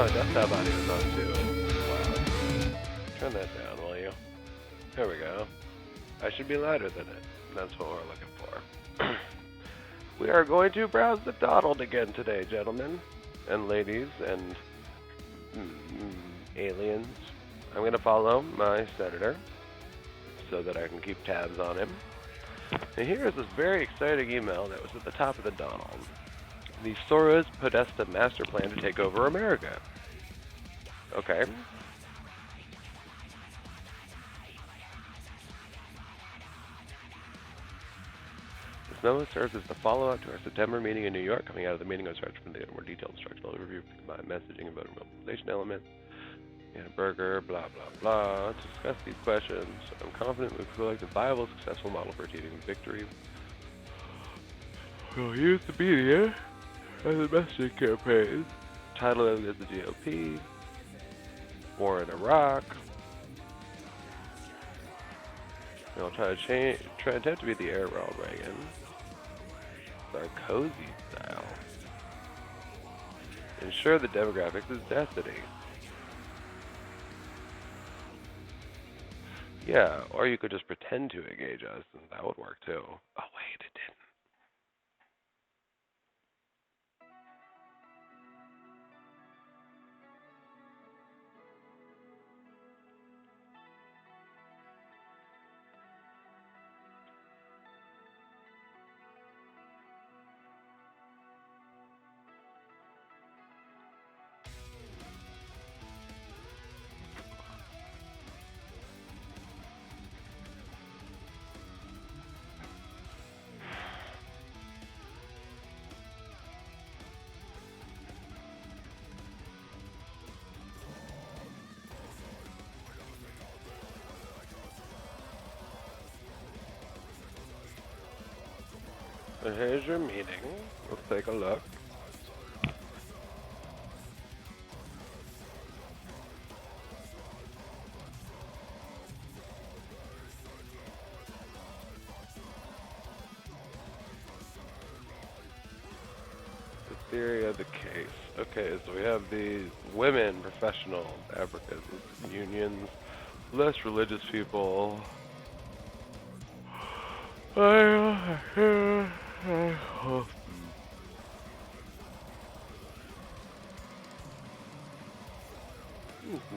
Oh, desktop audio is on too. Wow. Turn that down, will you? There we go. I should be louder than it. That's what we're looking for. We are going to browse the Donald again today, gentlemen and ladies and aliens. I'm going to follow my senator so that I can keep tabs on him. And here is this very exciting email that was at the top of the Donald. The Soros Podesta master plan to take over America. Okay. This memo serves as the follow-up to our September meeting in New York. Coming out of the meeting, I was directed from the more detailed instructional overview of combined messaging and voter mobilization elements. And a burger, blah, blah, blah. To discuss these questions, I'm confident we feel like a viable, successful model for achieving victory. We'll use the media as a messaging campaign. Title of it is the GOP. War in Iraq. And I'll try to attempt to be the heir of Ronald Reagan. Sarkozy style. Ensure the demographics is destiny. Yeah, or you could just pretend to engage us, and that would work too. Oh wait, it didn't. So here's your meeting. Let's take a look. The theory of the case. Okay, so we have these women professionals, advocates, unions, less religious people.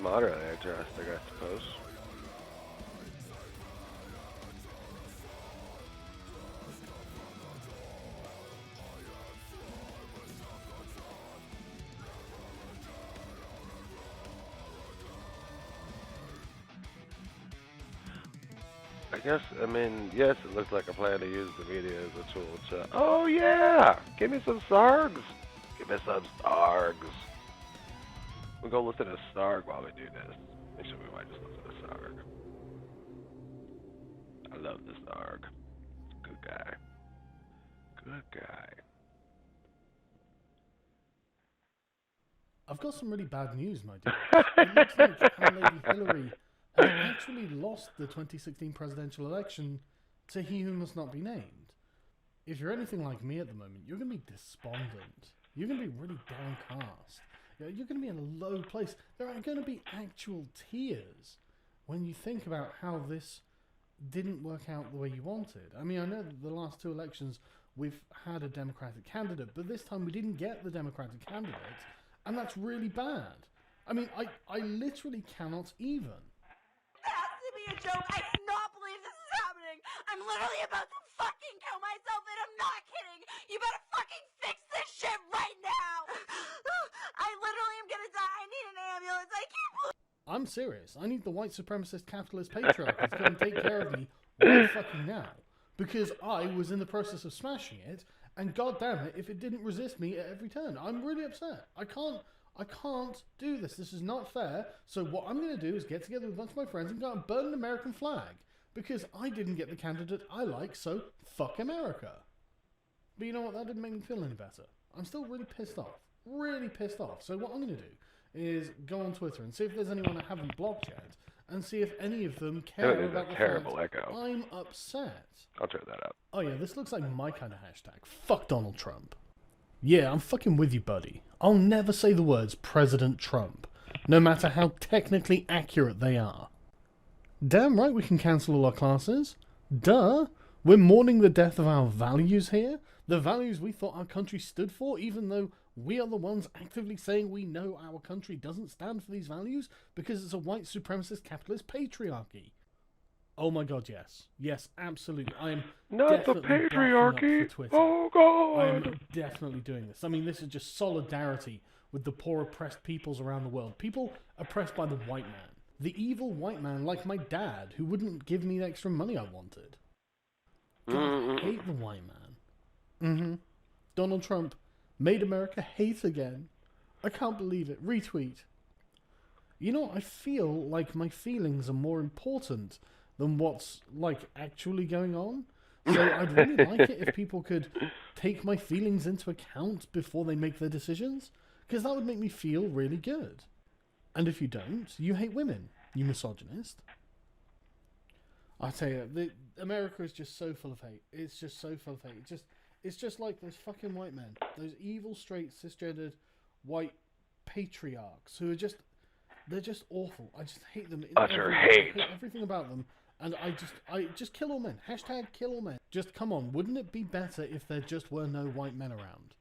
Moderately interesting, I suppose. I mean, yes, it looks like a plan to use the media as a tool to... Oh, yeah! Give me some Sargs! Give me some Sargs! We'll go listen to Sarg while we do this. Actually, we might just listen to Sarg. I love the Sarg. Good guy. Good guy. I've got some really bad news, my dear. It looks like our Lady Hillary has actually lost the 2016 presidential election to he who must not be named. If you're anything like me at the moment, you're going to be despondent. You're going to be really downcast. You're going to be in a low place. There are going to be actual tears when you think about how this didn't work out the way you wanted. I mean, I know that the last two elections we've had a Democratic candidate, but this time we didn't get the Democratic candidate, and that's really bad. I mean, I literally cannot even. It has to be a joke. I cannot believe this is happening. I'm literally about to fucking kill myself, and I'm not kidding. You better fucking fix this shit right now. I literally am gonna die. I need an ambulance. I can't believe. I'm serious. I need the white supremacist capitalist patriarchy to come take care of me right fucking now. Because I was in the process of smashing it, and god damn it, if it didn't resist me at every turn. I'm really upset. I can't do this. This is not fair. So what I'm going to do is get together with a bunch of my friends and go and burn an American flag. Because I didn't get the candidate I like, so fuck America. But you know what? That didn't make me feel any better. I'm still really pissed off. Really pissed off. So what I'm going to do is go on Twitter and see if there's anyone I haven't blocked yet, and see if any of them care about the terrible fact echo. I'm upset. I'll turn that up. Oh yeah, this looks like my kind of hashtag. Fuck Donald Trump. Yeah, I'm fucking with you, buddy. I'll never say the words President Trump, no matter how technically accurate they are. Damn right we can cancel all our classes. Duh! We're mourning the death of our values here. The values we thought our country stood for, even though we are the ones actively saying we know our country doesn't stand for these values because it's a white supremacist capitalist patriarchy. Oh my god, yes. Yes, absolutely. I am Not the definitely backing up patriarchy. for Twitter. Oh I God. am definitely doing this. I mean, this is just solidarity with the poor oppressed peoples around the world. People oppressed by the white man. The evil white man like my dad, who wouldn't give me the extra money I wanted. God, I hate the white man. Donald Trump made America hate again. I can't believe it. Retweet. You know, I feel like my feelings are more important than what's, like, actually going on. So I'd really like it if people could take my feelings into account before they make their decisions, because that would make me feel really good. And if you don't, you hate women, you misogynist. I tell you, America is just so full of hate. It's just so full of hate. It's just like those fucking white men, those evil, straight, cisgendered, white patriarchs who are they're just awful. I just hate them. Utter hate. I hate everything about them. And I just kill all men. Hashtag kill all men. Just come on. Wouldn't it be better if there just were no white men around?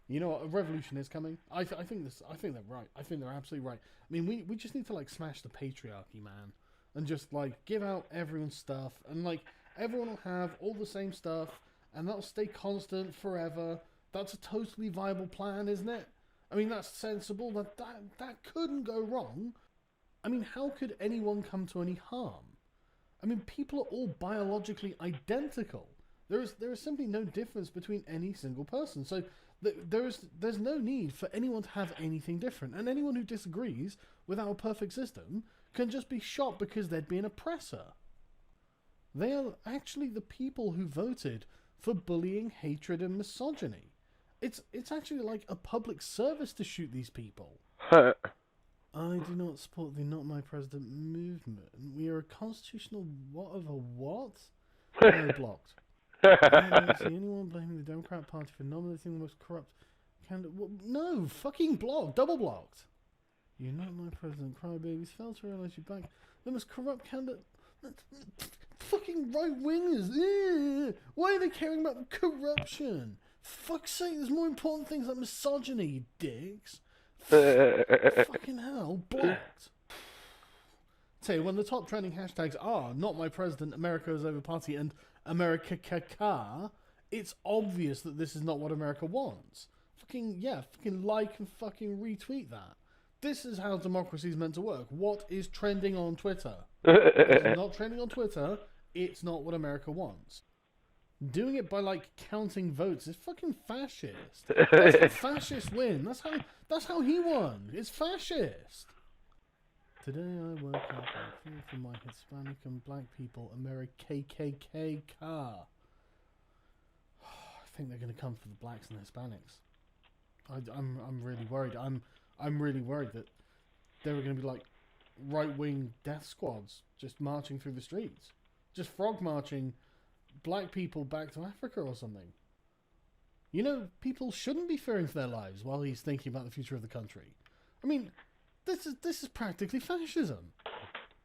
You know what? A revolution is coming. I think they're right. I think they're absolutely right. I mean, we just need to, like, smash the patriarchy, man. And just, like, give out everyone's stuff. And, like, everyone will have all the same stuff. And that'll stay constant forever. That's a totally viable plan, isn't it? I mean, that's sensible. That couldn't go wrong. I mean, how could anyone come to any harm? I mean, people are all biologically identical. There is simply no difference between any single person. So there's no need for anyone to have anything different. And anyone who disagrees with our perfect system can just be shot because they'd be an oppressor. They are actually the people who voted for bullying, hatred, and misogyny. It's actually like a public service to shoot these people. I do not support the Not My President movement. We are a constitutional what of a what? No, blocked. I don't see anyone blaming the Democrat Party for nominating the most corrupt candidate. Well, no, fucking blocked. Double blocked. You're Not My President. Crybabies fail to realize you back the most corrupt candidate. Fucking right-wingers. Why are they caring about corruption? Fuck's sake, there's more important things like misogyny, you dicks. Fucking hell, blocked. Tell you, when the top trending hashtags are Not My President, America is Over Party, and America Caca, it's obvious that this is not what America wants. Fucking like and fucking retweet that. This is how democracy is meant to work. What is trending on Twitter? It's not trending on Twitter. It's not what America wants. Doing it by, like, counting votes is fucking fascist. That's how fascists win. That's how he won. It's fascist. Today I woke up and feel for my Hispanic and black people, America KKK car. I think they're going to come for the blacks and the Hispanics. I'm really worried. I'm really worried that there are going to be, like, right-wing death squads just marching through the streets, just frog marching black people back to Africa or something. You know, people shouldn't be fearing for their lives while he's thinking about the future of the country. I mean, this is practically fascism.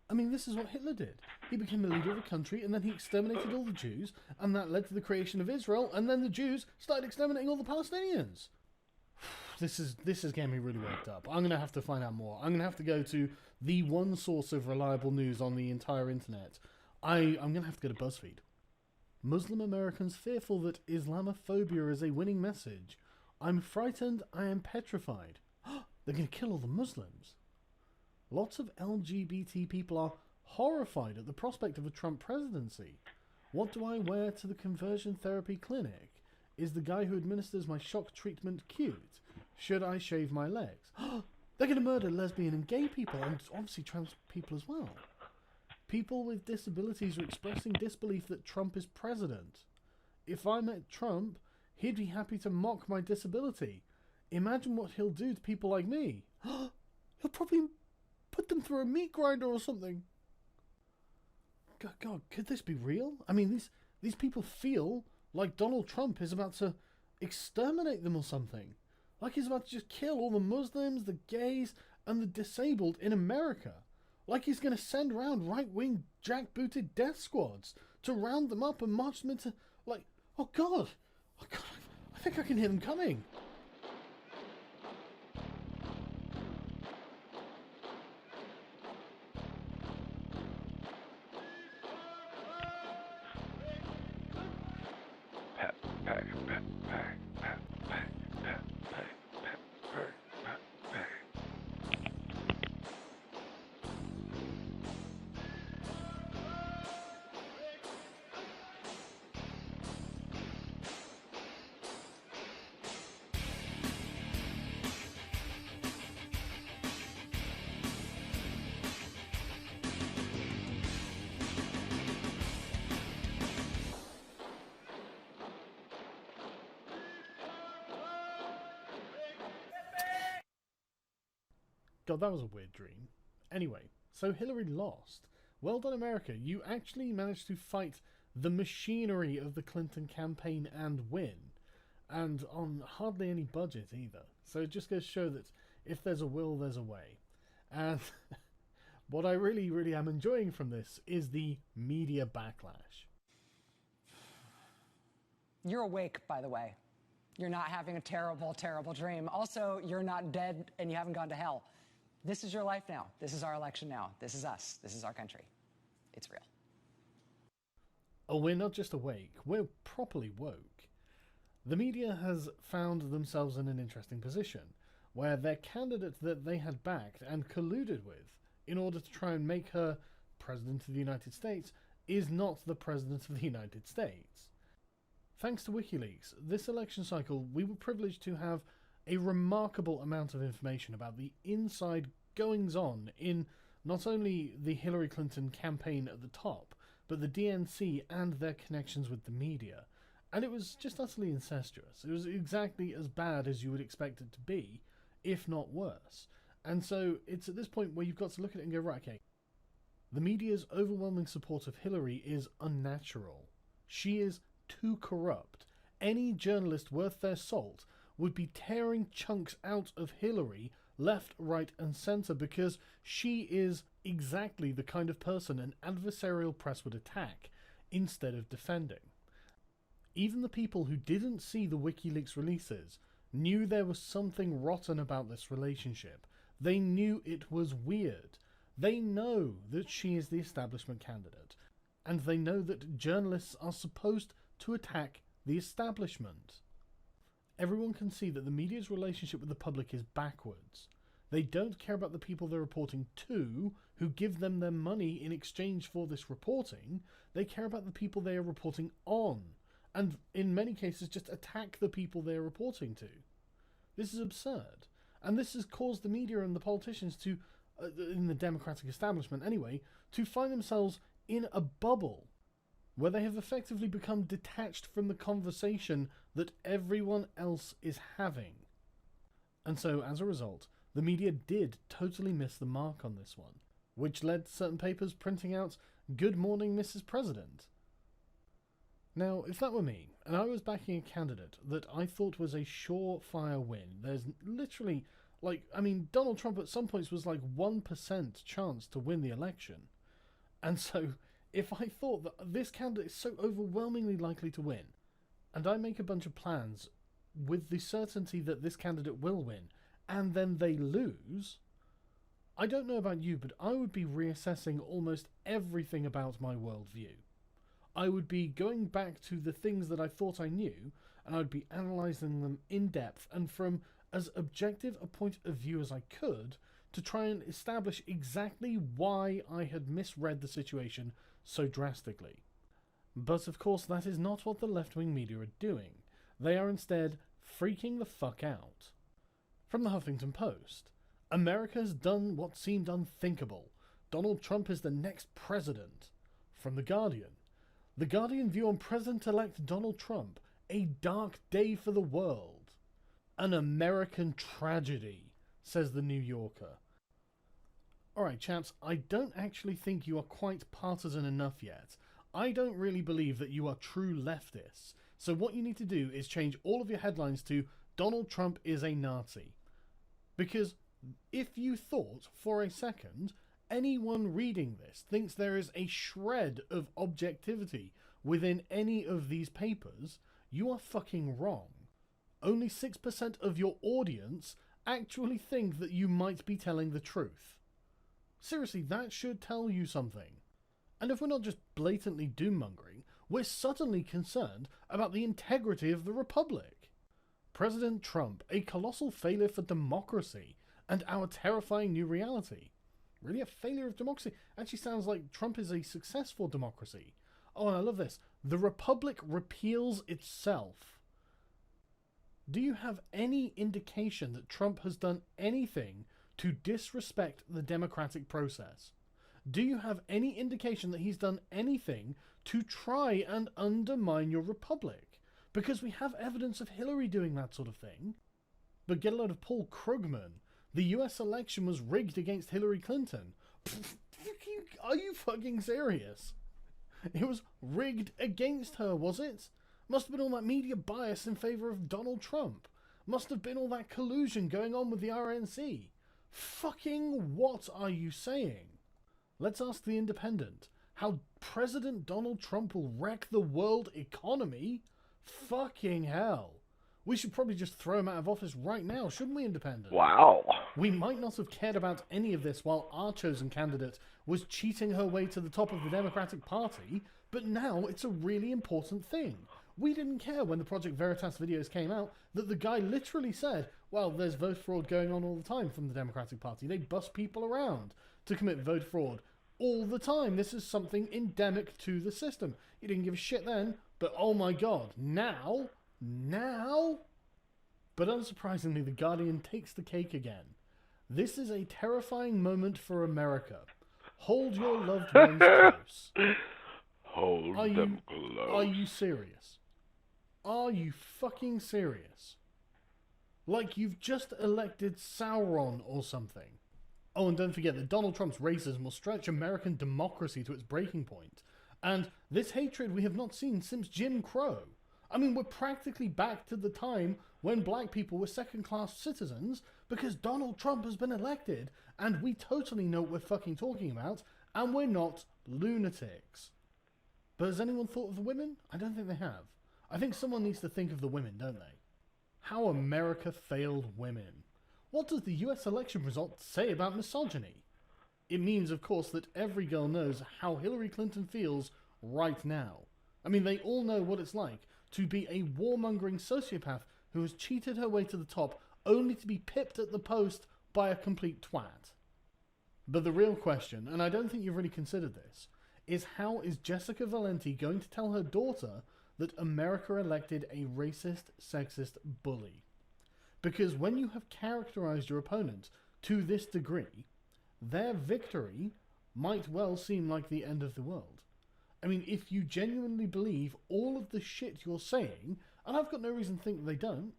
I mean, this is what Hitler did. He became the leader of the country, and then he exterminated all the Jews, and that led to the creation of Israel, and then the Jews started exterminating all the Palestinians. This is getting me really worked up. I'm going to have to find out more. I'm going to have to go to the one source of reliable news on the entire internet. I'm going to have to go to BuzzFeed. Muslim Americans fearful that Islamophobia is a winning message. I'm frightened, I am petrified. They're going to kill all the Muslims. Lots of LGBT people are horrified at the prospect of a Trump presidency. What do I wear to the conversion therapy clinic? Is the guy who administers my shock treatment cute? Should I shave my legs? They're going to murder lesbian and gay people, and obviously trans people as well. People with disabilities are expressing disbelief that Trump is president. If I met Trump, he'd be happy to mock my disability. Imagine what he'll do to people like me. He'll probably put them through a meat grinder or something. God, could this be real? I mean, these people feel like Donald Trump is about to exterminate them or something. Like he's about to just kill all the Muslims, the gays, and the disabled in America. Like he's going to send around right-wing jackbooted death squads to round them up and march them into... Like, oh God! Oh God, I think I can hear them coming. Pat, pat, pat, pat, pat, pat, pat, pat, pat, pat, pat, pat. God, that was a weird dream. Anyway, so Hillary lost. Well done, America. You actually managed to fight the machinery of the Clinton campaign and win. And on hardly any budget either. So it just goes to show that if there's a will, there's a way. And what I really, really am enjoying from this is the media backlash. You're awake, by the way. You're not having a terrible, terrible dream. Also, you're not dead and you haven't gone to hell. This is your life now. This is our election now. This is us. This is our country. It's real. Oh, we're not just awake. We're properly woke. The media has found themselves in an interesting position, where their candidate that they had backed and colluded with in order to try and make her President of the United States is not the President of the United States. Thanks to WikiLeaks, this election cycle we were privileged to have a remarkable amount of information about the inside goings-on in not only the Hillary Clinton campaign at the top, but the DNC and their connections with the media. And it was just utterly incestuous. It was exactly as bad as you would expect it to be, if not worse. And so it's at this point where you've got to look at it and go, right, okay, the media's overwhelming support of Hillary is unnatural. She is too corrupt. Any journalist worth their salt would be tearing chunks out of Hillary left, right and centre because she is exactly the kind of person an adversarial press would attack instead of defending. Even the people who didn't see the WikiLeaks releases knew there was something rotten about this relationship. They knew it was weird. They know that she is the establishment candidate, and they know that journalists are supposed to attack the establishment. Everyone can see that the media's relationship with the public is backwards. They don't care about the people they're reporting to, who give them their money in exchange for this reporting. They care about the people they are reporting on, and in many cases just attack the people they are reporting to. This is absurd, and this has caused the media and the politicians to, in the Democratic establishment anyway, to find themselves in a bubble where they have effectively become detached from the conversation that everyone else is having. And so, as a result, the media did totally miss the mark on this one, which led to certain papers printing out, "Good morning, Mrs. President." Now, if that were me, and I was backing a candidate that I thought was a surefire win, there's literally, Donald Trump at some points was like 1% chance to win the election. And so, if I thought that this candidate is so overwhelmingly likely to win, and I make a bunch of plans with the certainty that this candidate will win, and then they lose, I don't know about you, but I would be reassessing almost everything about my worldview. I would be going back to the things that I thought I knew, and I would be analysing them in depth and from as objective a point of view as I could to try and establish exactly why I had misread the situation so drastically. But of course that is not what the left-wing media are doing. They are instead freaking the fuck out. From the Huffington Post, America has done what seemed unthinkable. Donald Trump is the next president. From The Guardian view on President-elect Donald Trump, a dark day for the world. An American tragedy, says The New Yorker. Alright chaps, I don't actually think you are quite partisan enough yet. I don't really believe that you are true leftists So what you need to do is change all of your headlines to Donald Trump is a Nazi. Because if you thought for a second anyone reading this thinks there is a shred of objectivity within any of these papers, you are fucking wrong. Only 6% of your audience actually think that you might be telling the truth. Seriously, that should tell you something. And if we're not just blatantly doom-mongering, we're suddenly concerned about the integrity of the Republic. President Trump, a colossal failure for democracy and our terrifying new reality. Really, a failure of democracy? Actually sounds like Trump is a successful democracy. Oh, and I love this. The Republic repeals itself. Do you have any indication that Trump has done anything to disrespect the democratic process? Do you have any indication that he's done anything to try and undermine your republic? Because we have evidence of Hillary doing that sort of thing. But get a load of Paul Krugman. The US election was rigged against Hillary Clinton. Are you fucking serious? It was rigged against her, was it? Must have been all that media bias in favour of Donald Trump. Must have been all that collusion going on with the RNC. Fucking what are you saying? Let's ask The Independent. How President Donald Trump will wreck the world economy? Fucking hell. We should probably just throw him out of office right now, shouldn't we, Independent? Wow. We might not have cared about any of this while our chosen candidate was cheating her way to the top of the Democratic Party, but now it's a really important thing. We didn't care when the Project Veritas videos came out that the guy literally said, well, there's vote fraud going on all the time from the Democratic Party. They bust people around to commit vote fraud all the time. This is something endemic to the system. You didn't give a shit then, but oh my god, now? But unsurprisingly, The Guardian takes the cake again. This is a terrifying moment for America. Hold your loved ones close. Hold them close. Are you serious? Are you fucking serious? Like you've just elected Sauron or something. Oh, and don't forget that Donald Trump's racism will stretch American democracy to its breaking point. And this hatred we have not seen since Jim Crow. I mean, we're practically back to the time when black people were second-class citizens because Donald Trump has been elected, and we totally know what we're fucking talking about, and we're not lunatics. But has anyone thought of the women? I don't think they have. I think someone needs to think of the women, don't they? How America failed women. What does the US election result say about misogyny? It means, of course, that every girl knows how Hillary Clinton feels right now. I mean, they all know what it's like to be a warmongering sociopath who has cheated her way to the top only to be pipped at the post by a complete twat. But the real question, and I don't think you've really considered this, is how is Jessica Valenti going to tell her daughter that America elected a racist, sexist bully? Because when you have characterized your opponent to this degree, their victory might well seem like the end of the world. I mean, if you genuinely believe all of the shit you're saying, and I've got no reason to think they don't,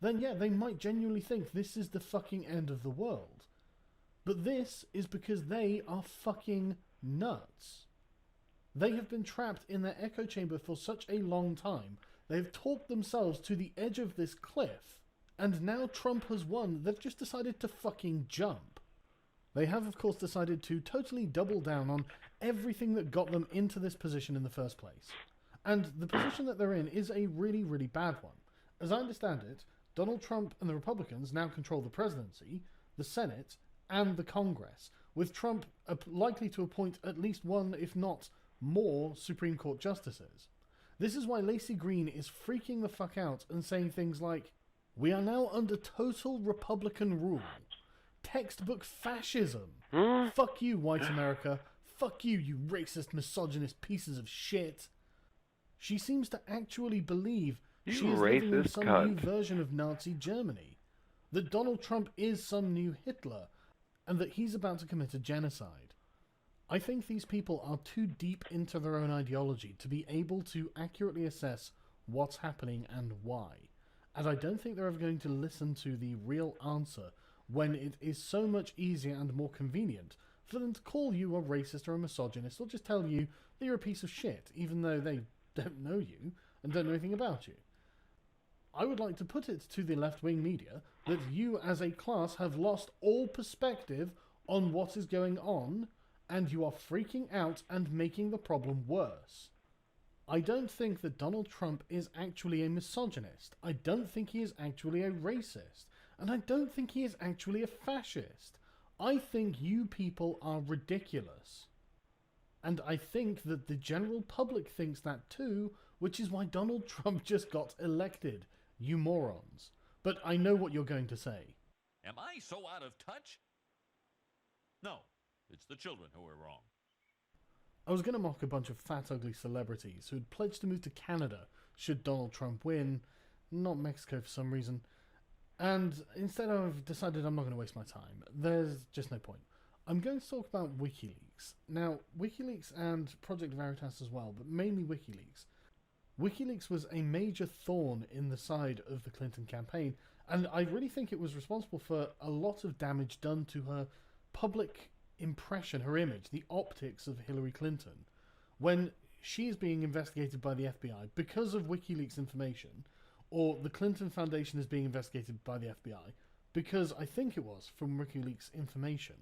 then yeah, they might genuinely think this is the fucking end of the world. But this is because they are fucking nuts. They have been trapped in their echo chamber for such a long time. They've talked themselves to the edge of this cliff, and now Trump has won, they've just decided to fucking jump. They have, of course, decided to totally double down on everything that got them into this position in the first place. And the position that they're in is a really, really bad one. As I understand it, Donald Trump and the Republicans now control the presidency, the Senate, and the Congress, with Trump likely to appoint at least one, if not more, Supreme Court justices. This is why Lacey Green is freaking the fuck out and saying things like, "We are now under total Republican rule. Textbook fascism. Fuck you, white America. Fuck you, you racist, misogynist pieces of shit." She seems to actually believe she is living in some new version of Nazi Germany. That Donald Trump is some new Hitler, and that he's about to commit a genocide. I think these people are too deep into their own ideology to be able to accurately assess what's happening and why. And I don't think they're ever going to listen to the real answer when it is so much easier and more convenient for them to call you a racist or a misogynist or just tell you that you're a piece of shit, even though they don't know you. and don't know anything about you. I would like to put it to the left-wing media that you as a class have lost all perspective on what is going on, and you are freaking out and making the problem worse. I don't think that Donald Trump is actually a misogynist. I don't think he is actually a racist. And I don't think he is actually a fascist. I think you people are ridiculous. And I think that the general public thinks that too, which is why Donald Trump just got elected. You morons. But I know what you're going to say. Am I so out of touch? No, it's the children who are wrong. I was going to mock a bunch of fat, ugly celebrities who had pledged to move to Canada should Donald Trump win, not Mexico for some reason. And instead I've decided I'm not going to waste my time. There's just no point. I'm going to talk about WikiLeaks. Now, WikiLeaks and Project Veritas as well, but mainly WikiLeaks. WikiLeaks was a major thorn in the side of the Clinton campaign, and I really think it was responsible for a lot of damage done to her public impression, her image, the optics of Hillary Clinton, when she is being investigated by the FBI because of WikiLeaks information, or the Clinton Foundation is being investigated by the FBI because, I think it was, from WikiLeaks information.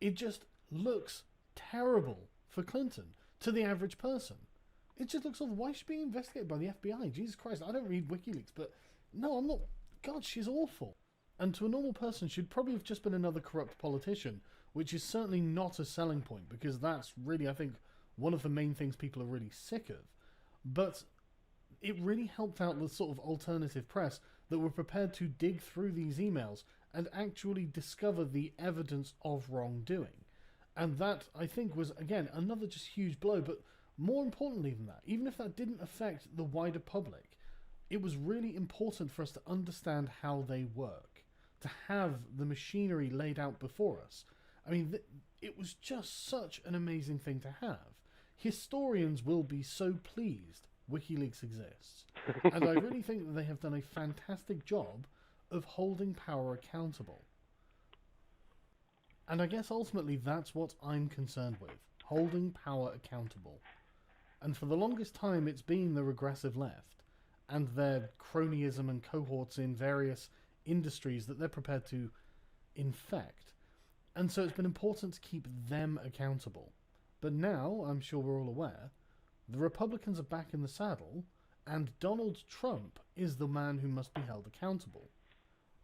It just looks terrible for Clinton, to the average person. It just looks awful. Why is she being investigated by the FBI? Jesus Christ, I don't read WikiLeaks, but no, I'm not. God, she's awful. And to a normal person, she'd probably have just been another corrupt politician, which is certainly not a selling point, because that's really, I think, one of the main things people are really sick of. But it really helped out the sort of alternative press that were prepared to dig through these emails and actually discover the evidence of wrongdoing. And that, I think, was, again, another just huge blow, but more importantly than that, even if that didn't affect the wider public, it was really important for us to understand how they work, to have the machinery laid out before us. I mean, it was just such an amazing thing to have. Historians will be so pleased WikiLeaks exists. And I really think that they have done a fantastic job of holding power accountable. And I guess ultimately that's what I'm concerned with, holding power accountable. And for the longest time it's been the regressive left and their cronyism and cohorts in various industries that they're prepared to infect. And so it's been important to keep them accountable. But now, I'm sure we're all aware, the Republicans are back in the saddle, and Donald Trump is the man who must be held accountable.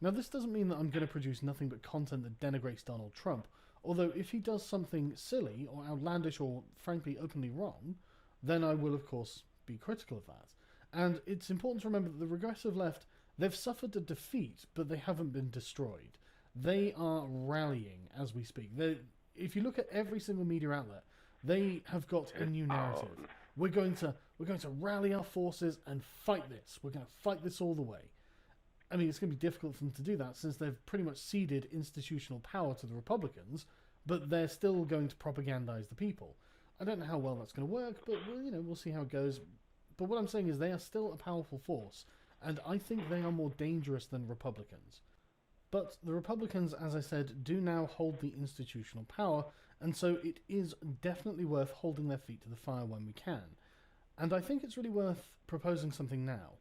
Now, this doesn't mean that I'm going to produce nothing but content that denigrates Donald Trump, although if he does something silly or outlandish or, frankly, openly wrong, then I will, of course, be critical of that. And it's important to remember that the regressive left, they've suffered a defeat, but they haven't been destroyed. They are rallying as we speak. If you look at every single media outlet, they have got a new narrative. We're going to rally our forces and fight this. We're going to fight this all the way. I mean, it's going to be difficult for them to do that since they've pretty much ceded institutional power to the Republicans, but they're still going to propagandize the people. I don't know how well that's going to work, but we'll see how it goes. But what I'm saying is they are still a powerful force, and I think they are more dangerous than Republicans. But the Republicans, as I said, do now hold the institutional power, and so it is definitely worth holding their feet to the fire when we can. And I think it's really worth proposing something now.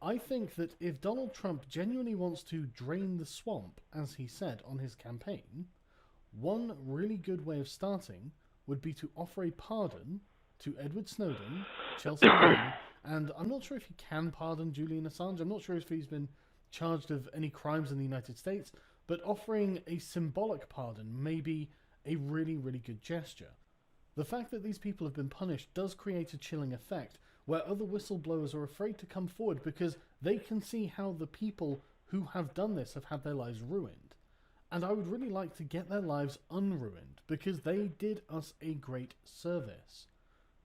I think that if Donald Trump genuinely wants to drain the swamp, as he said on his campaign, one really good way of starting would be to offer a pardon to Edward Snowden, Chelsea Manning, and I'm not sure if he can pardon Julian Assange. I'm not sure if he's been charged of any crimes in the United States, but offering a symbolic pardon may be a really, really good gesture. The fact that these people have been punished does create a chilling effect where other whistleblowers are afraid to come forward because they can see how the people who have done this have had their lives ruined. And I would really like to get their lives unruined because they did us a great service.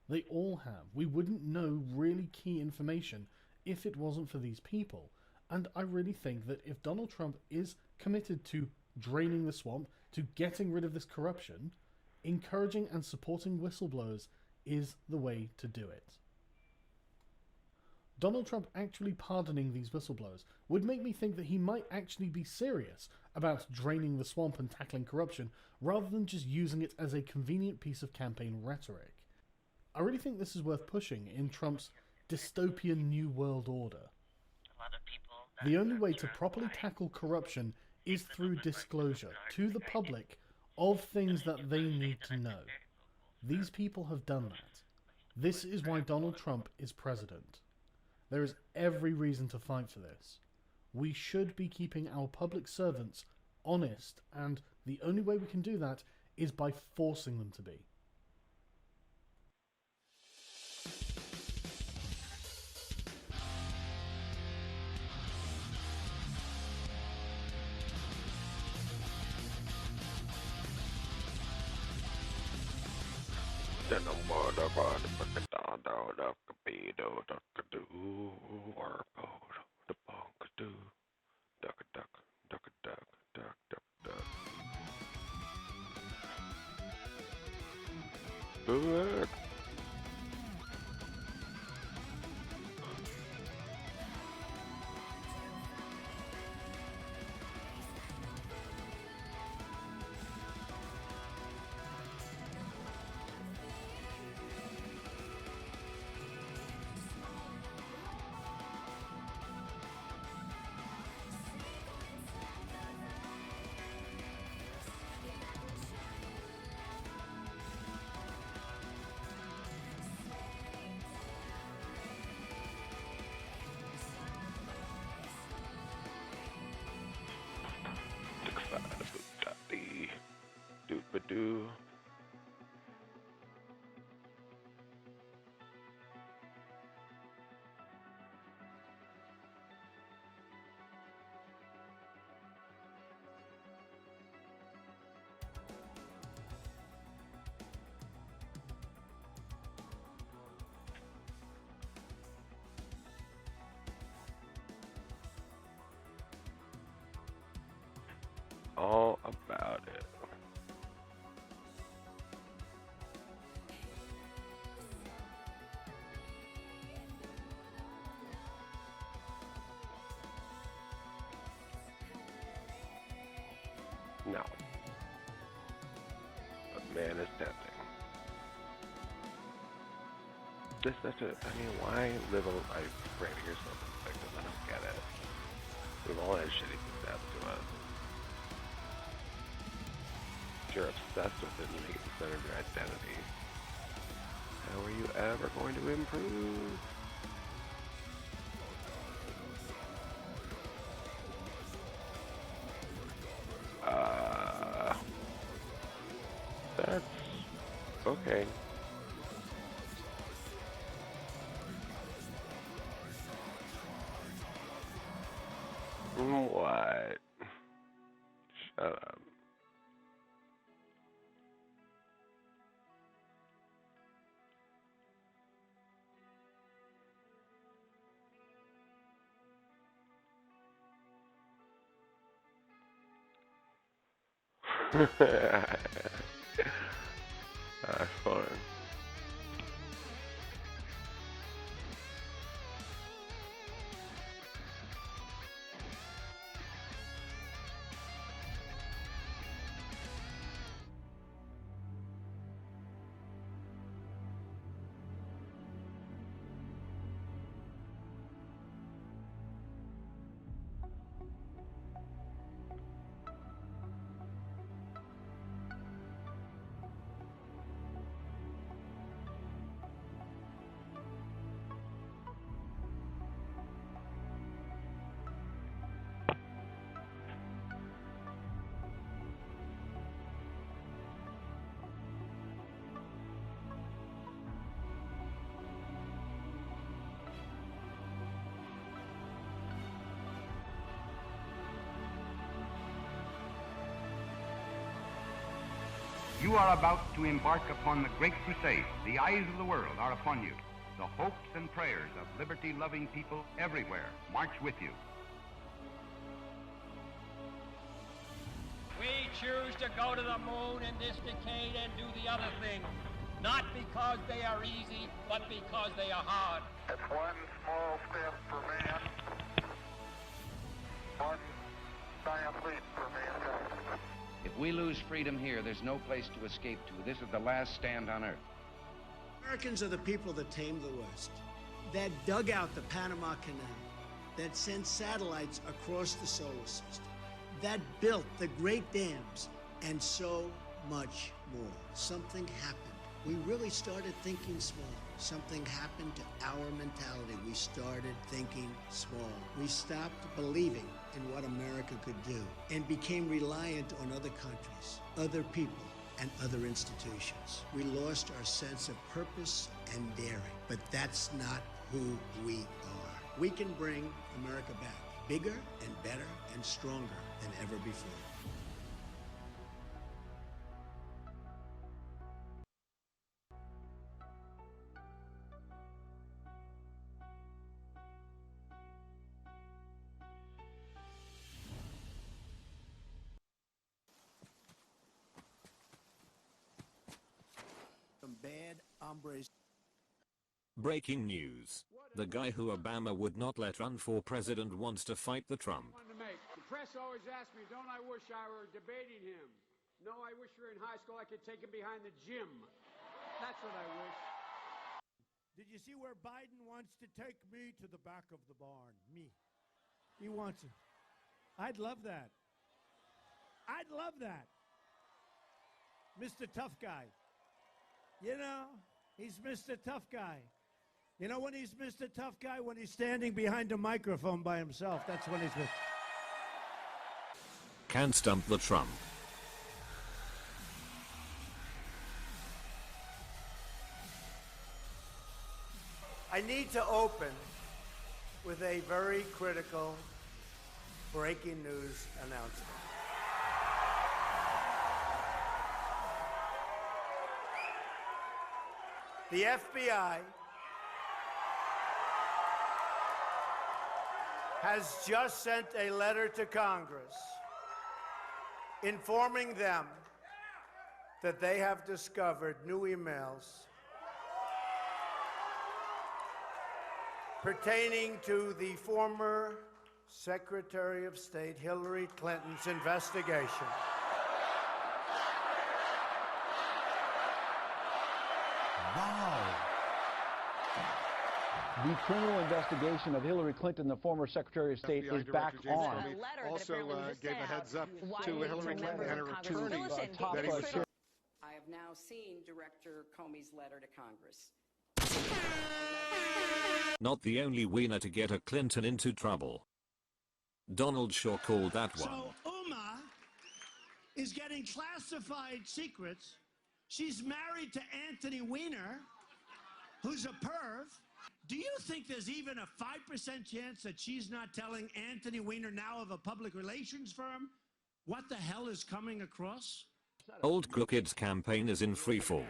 They all have. We wouldn't know really key information if it wasn't for these people. And I really think that if Donald Trump is committed to draining the swamp, to getting rid of this corruption, encouraging and supporting whistleblowers is the way to do it. Donald Trump actually pardoning these whistleblowers would make me think that he might actually be serious about draining the swamp and tackling corruption, rather than just using it as a convenient piece of campaign rhetoric. I really think this is worth pushing in Trump's dystopian new world order. The only way to properly tackle corruption is through disclosure to the public of things that they need to know. These people have done that. This is why Donald Trump is president. There is every reason to fight for this. We should be keeping our public servants honest, and the only way we can do that is by forcing them to be. Boo-er. Doop-a-doo. All about it. No. A man is tempting. This such a, I mean, why live a life branding yourself as a victim? I don't get it. We've all had shitty things happen to us. If you're obsessed with it and you make it the center of your identity, how are you ever going to improve? That's okay. What? Shut up. That's fun. You are about to embark upon the great crusade. The eyes of the world are upon you. The hopes and prayers of liberty-loving people everywhere march with you. We choose to go to the moon in this decade and do the other thing, not because they are easy, but because they are hard. It's one small step for man, one giant leap for mankind. If we lose freedom here, there's no place to escape to. This is the last stand on Earth. Americans are the people that tamed the West. that dug out the Panama Canal, that sent satellites across the solar system, that built the great dams, and so much more. Something happened. We really started thinking small. Something happened to our mentality. We started thinking small. We stopped believing in what America could do and became reliant on other countries, other people, and other institutions. We lost our sense of purpose and daring, but that's not who we are. We can bring America back, bigger and better and stronger than ever before. Some bad hombres. Breaking news. The guy who Obama would not let run for president wants to fight the Trump. The press always asks me, don't I wish I were debating him? No, I wish we were in high school. I could take him behind the gym. That's what I wish. Did you see where Biden wants to take me to the back of the barn? Me. He wants it. I'd love that. I'd love that. Mr. Tough Guy. You know, he's Mr. Tough Guy. You know when he's Mr. Tough Guy? When he's standing behind a microphone by himself. That's when he's Mr. Can't stump the Trump. I need to open with a very critical breaking news announcement. The FBI has just sent a letter to Congress informing them that they have discovered new emails pertaining to the former Secretary of State Hillary Clinton's investigation. Wow. The criminal investigation of Hillary Clinton, the former Secretary of State, is back on. Also gave a heads up to Hillary Clinton and her attorney that he was. I have now seen Director Comey's letter to Congress. Not the only winner to get a Clinton into trouble. Donald Shaw called that one. So Uma is getting classified secrets. She's married to Anthony Weiner, who's a perv. Do you think there's even a 5% chance that she's not telling Anthony Weiner, now of a public relations firm, what the hell is coming across? Old Crooked's campaign is in freefall.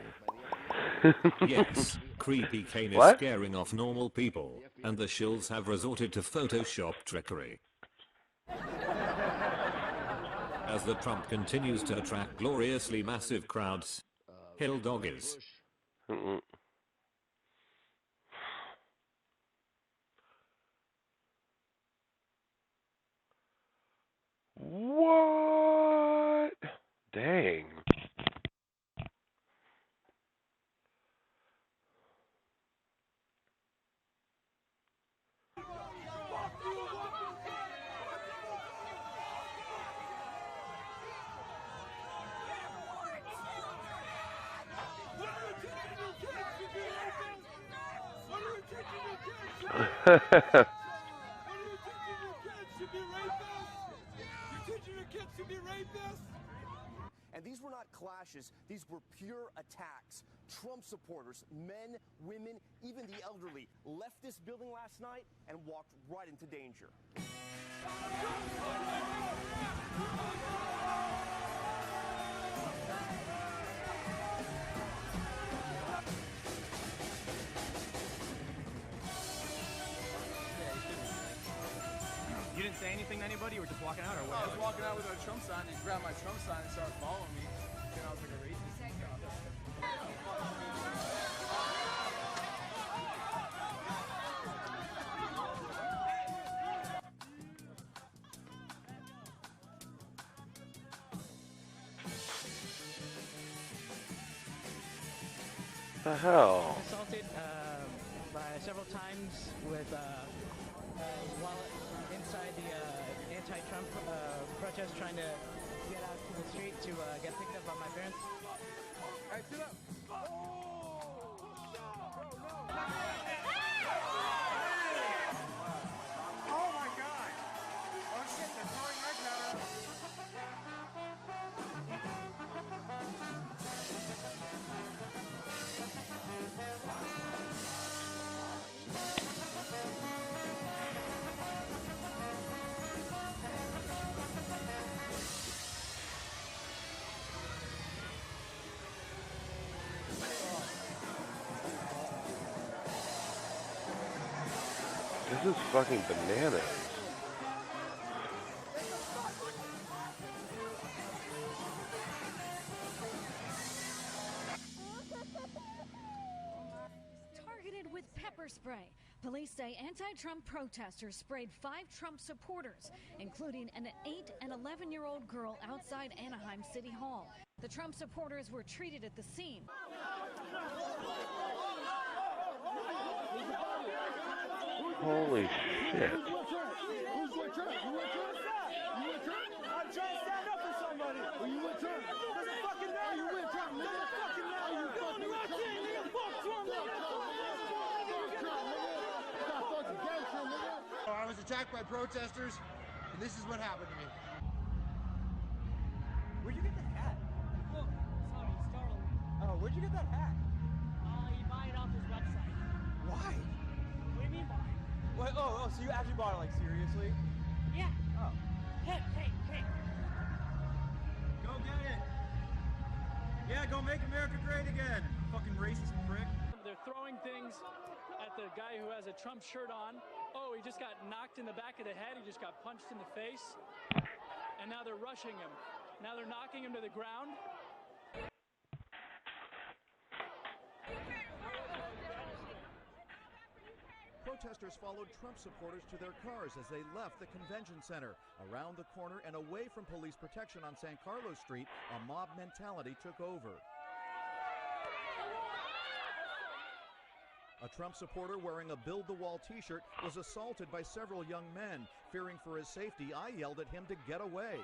Yes, Creepy Kane is What? scaring off normal people, and the shills have resorted to Photoshop trickery. As the Trump continues to attract gloriously massive crowds, Hill Dog is. What? Dang. And these were not clashes, these were pure attacks. Trump supporters, men, women, even the elderly, left this building last night and walked right into danger. You didn't say anything to anybody? You were just walking out, or what? I was walking out with a Trump sign, and he grabbed my Trump sign and started following me. And I was like a racist. The hell? Assaulted by several times with while inside the anti-Trump protest, trying to get out to the street to get picked up by my parents. All right, sit up. Oh my God! Oh shit, they're throwing eggs at her. This is fucking bananas. Targeted with pepper spray. Police say anti-Trump protesters sprayed 5 Trump supporters, including an 8 and 11-year-old girl outside Anaheim City Hall. The Trump supporters were treated at the scene. Holy shit. I'm trying to stand up for somebody. You with Trump? Doesn't fucking matter. You with Trump? Doesn't fucking matter. You fucking with Trump? I was attacked by protesters, and this is what happened to me. Where'd you get the hat? Oh, sorry, startled. Oh, where'd you get that hat? You buy it off his website. Why? What do you mean why? What? Oh, so you actually bought it, like, seriously? Yeah. Oh. Hey. Go get it. Yeah, go make America great again. Fucking racist prick. They're throwing things at the guy who has a Trump shirt on. Oh, he just got knocked in the back of the head. He just got punched in the face. And now they're rushing him. Now they're knocking him to the ground. Protesters followed Trump supporters to their cars as they left the convention center. Around the corner and away from police protection on San Carlos Street, a mob mentality took over. A Trump supporter wearing a Build the Wall t-shirt was assaulted by several young men. Fearing for his safety, I yelled at him to get away.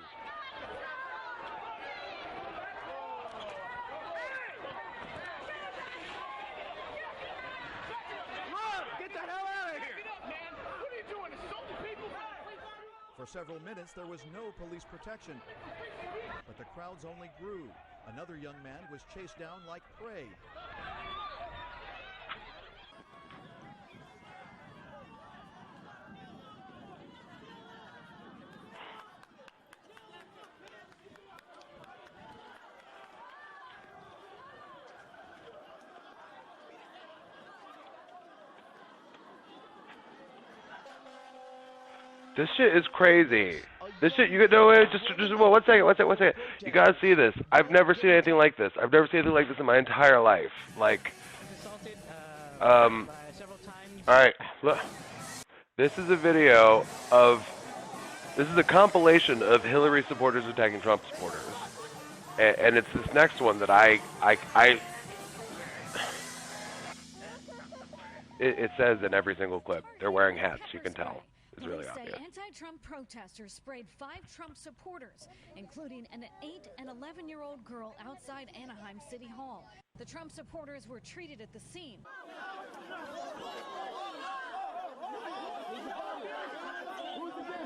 Get the hell out of here! Get up, man! What are you doing? Assaulting people? For several minutes, there was no police protection, but the crowds only grew. Another young man was chased down like prey. This shit is crazy. This shit, you know, just well, one second. You gotta see this. I've never seen anything like this. I've never seen anything like this in my entire life. Like, all right, look. This is a video of. This is a compilation of Hillary supporters attacking Trump supporters, and it's this next one that It says in every single clip they're wearing hats. You can tell. It's really obvious. Anti-Trump protesters sprayed 5 Trump supporters, including an 8 and 11-year-old girl outside Anaheim City Hall. The Trump supporters were treated at the scene.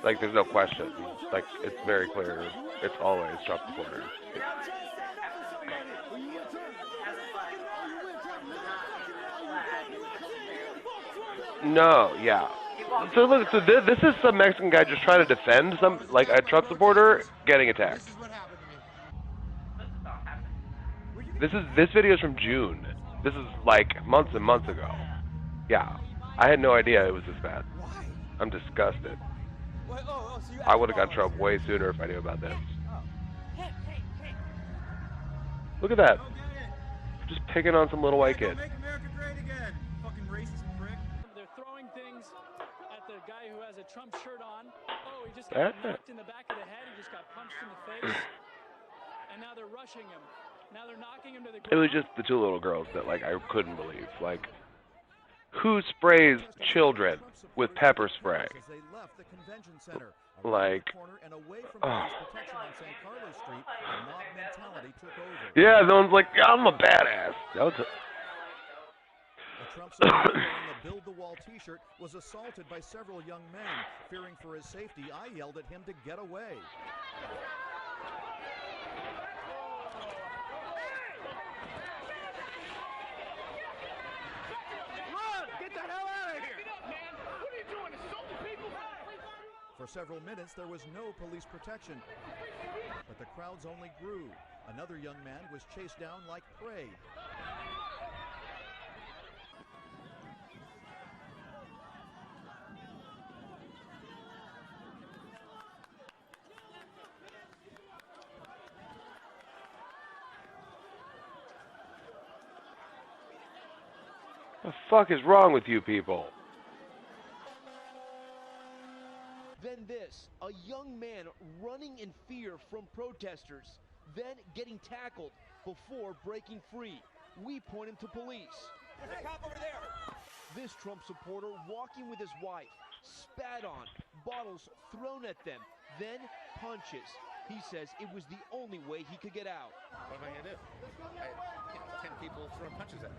Like, there's no question. Like, it's very clear. It's always Trump supporters. No, yeah. So look, so this is some Mexican guy just trying to defend some, like, a Trump supporter getting attacked. This video is from June. This is like months and months ago. Yeah, I had no idea it was this bad. I'm disgusted. I would have got Trump way sooner if I knew about this. Look at that. Just picking on some little white kid. Guy who has a Trump shirt on. Oh, he just got knocked in the back of the head. He just got punched in the face. And now they're rushing him. Now they're knocking him to the ground. It was just the 2 little girls that, like, I couldn't believe. Like, Who sprays children with pepper spray? As they left the convention center, Like, corner and away from oh. police protection on San Carlos Street, a mob mentality took over. Yeah, no one's like, I'm a badass. That was A Trump supporter wearing a Build the Wall t-shirt was assaulted by several young men. Fearing for his safety, I yelled at him to get away. Get the hell out of here! Man, what are you doing? Assaulting people? For several minutes, there was no police protection. But the crowds only grew. Another young man was chased down like prey. The fuck is wrong with you people? Then this, a young man running in fear from protesters, then getting tackled before breaking free. We point him to police. There's a cop over there. This Trump supporter walking with his wife, spat on, bottles thrown at them, then punches. He says it was the only way he could get out. What am I going to do? 10 people throwing punches at me.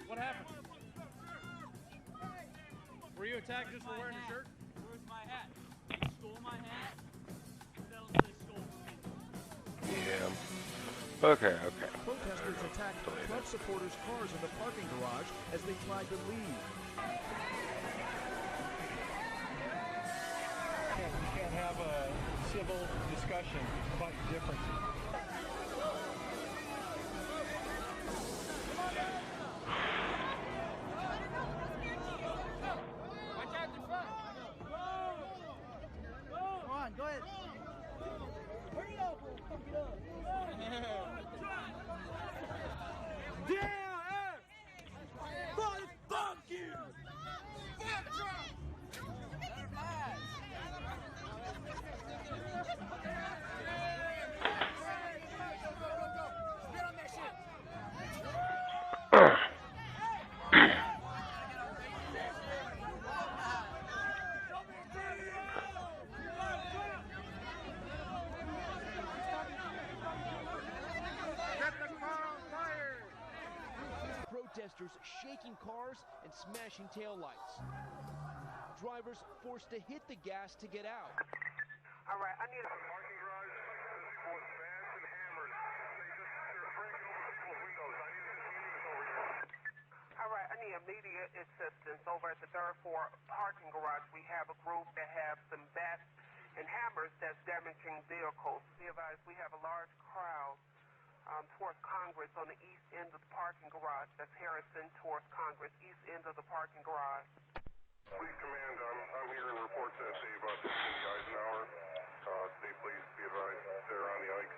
What happened? Were you attacked just for wearing a shirt? Where's my hat? Stole my hat? Yeah. Okay. Protesters attacked Trump supporters' cars in the parking garage as they tried to leave. We can't have a civil discussion about differences. Go ahead. Hurry up. Fuck it up. Damn! Fuck you! Fuck Trump! Never mind. Spit on that shit. Protesters shaking cars and smashing taillights. Drivers forced to hit the gas to get out. All right, I need a parking garage was bashed and hammered. They're breaking over people's windows. I need to over here. All right, I need immediate assistance over at the third floor parking garage. We have a group that have some bats and hammers that's damaging vehicles. Be advised, we have a large crowd towards Congress on the east end of the parking garage. That's Harrison towards Congress, east end of the parking garage. Police command, I'm here in reports that Dave Cindy Eisenhower. State police, be advised, they're on the Ike.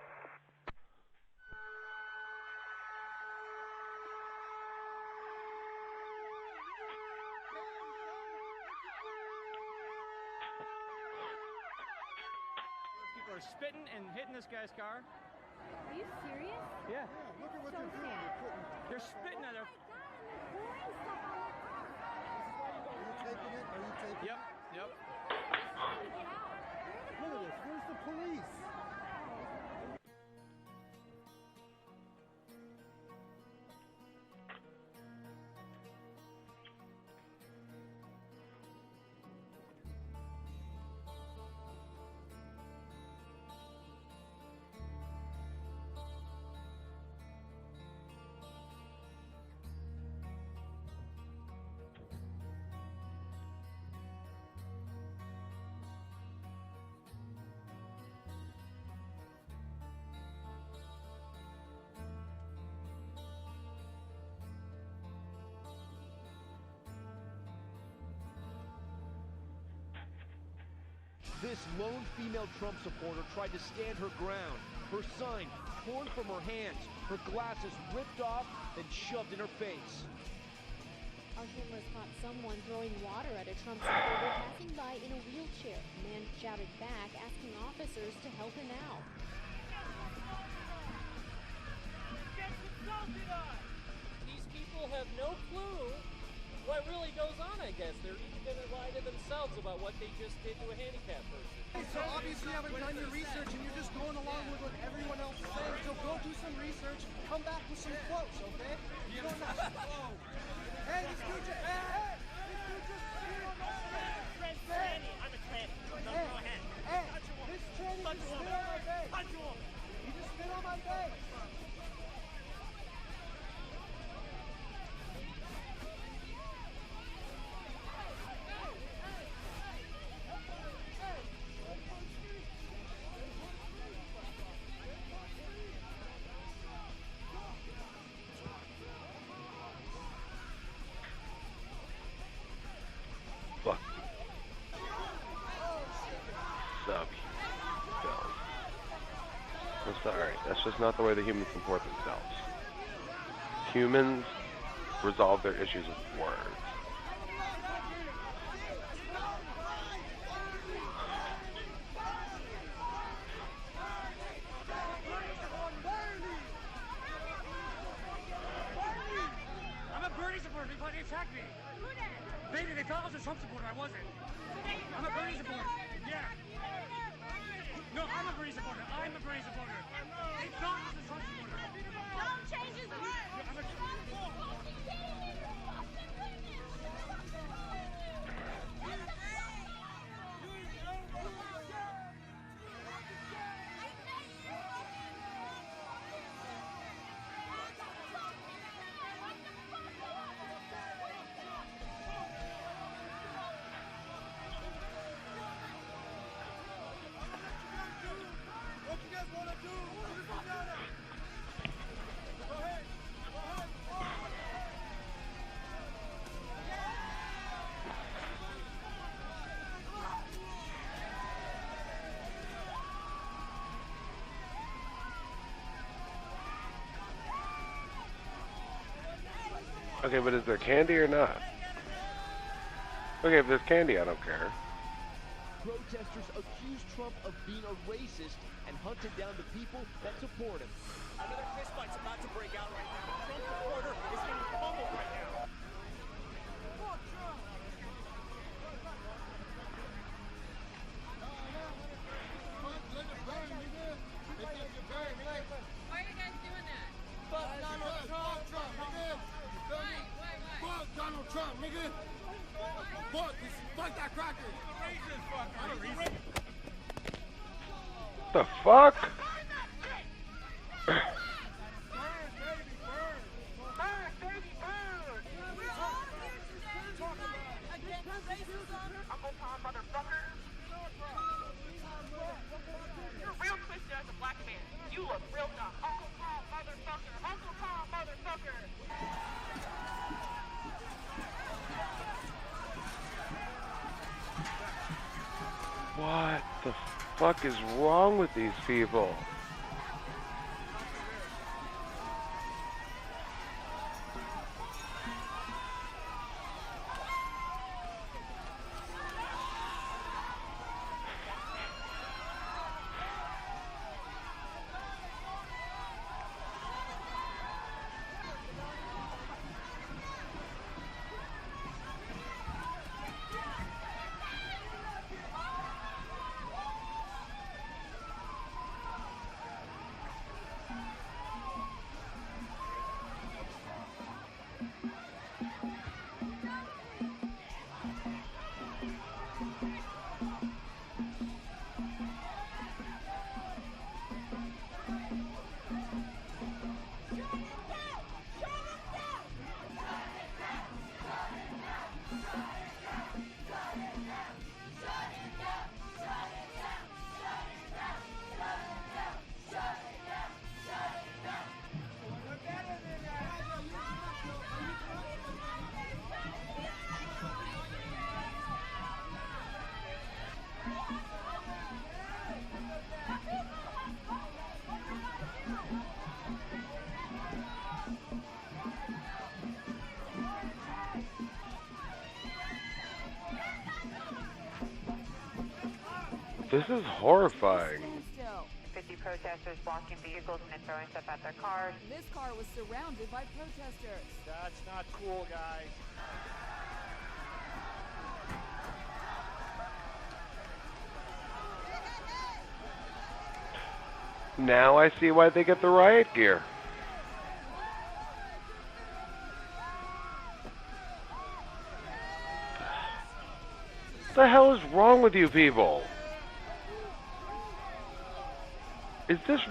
People are spitting and hitting this guy's car. Are you serious? Yeah. Look at what they're doing. They're spitting at her. Are you taping it? Yep. Look at this. Where's the police? This lone female Trump supporter tried to stand her ground. Her sign torn from her hands, her glasses ripped off, then shoved in her face. Our cameras caught someone throwing water at a Trump supporter passing by in a wheelchair. The man shouted back, asking officers to help him out. These people have no clue what really goes on, I guess. They're even going to lie to themselves about what they just did to a handicapped person. So obviously you haven't done your research and you're just going along with what everyone else is saying. So go do some research, come back with some quotes, okay? You don't have to. Hey, this dude just... Hey! This dude just... Hey! I'm a tranny. No, go ahead. Hey! This tranny just spit on my face. Punch him. He just spit on my face. I'm sorry, that's just not the way that humans comport themselves. Humans resolve their issues with words. I'm a Bernie supporter. They attacked me. They thought I was a Trump supporter. I wasn't. I'm a Bernie supporter. Yeah. No, I'm a Bernie supporter. I'm a Bernie supporter. They thought I was a Trump supporter. Don't change his words. Okay, but is there candy or not? Okay, if there's candy, I don't care. Protesters accuse Trump of being a racist and hunted down the people that support him. Another fistfight's about to break out right now. Trump supporter is getting pummeled right now. Why are you guys doing that? Fuck Donald Trump, nigga. Fuck Donald Trump, nigga. Fuck that cracker. The fuck? Uncle Tom, motherfucker. You're real twisted as a black man. You look real dumb. Uncle Tom, motherfucker. Uncle Tom, motherfucker. What the fuck is wrong with these people? This is horrifying. 50 protesters blocking vehicles and throwing stuff at their cars. This car was surrounded by protesters. That's not cool, guys. Now I see why they get the riot gear. What the hell is wrong with you people? Is this...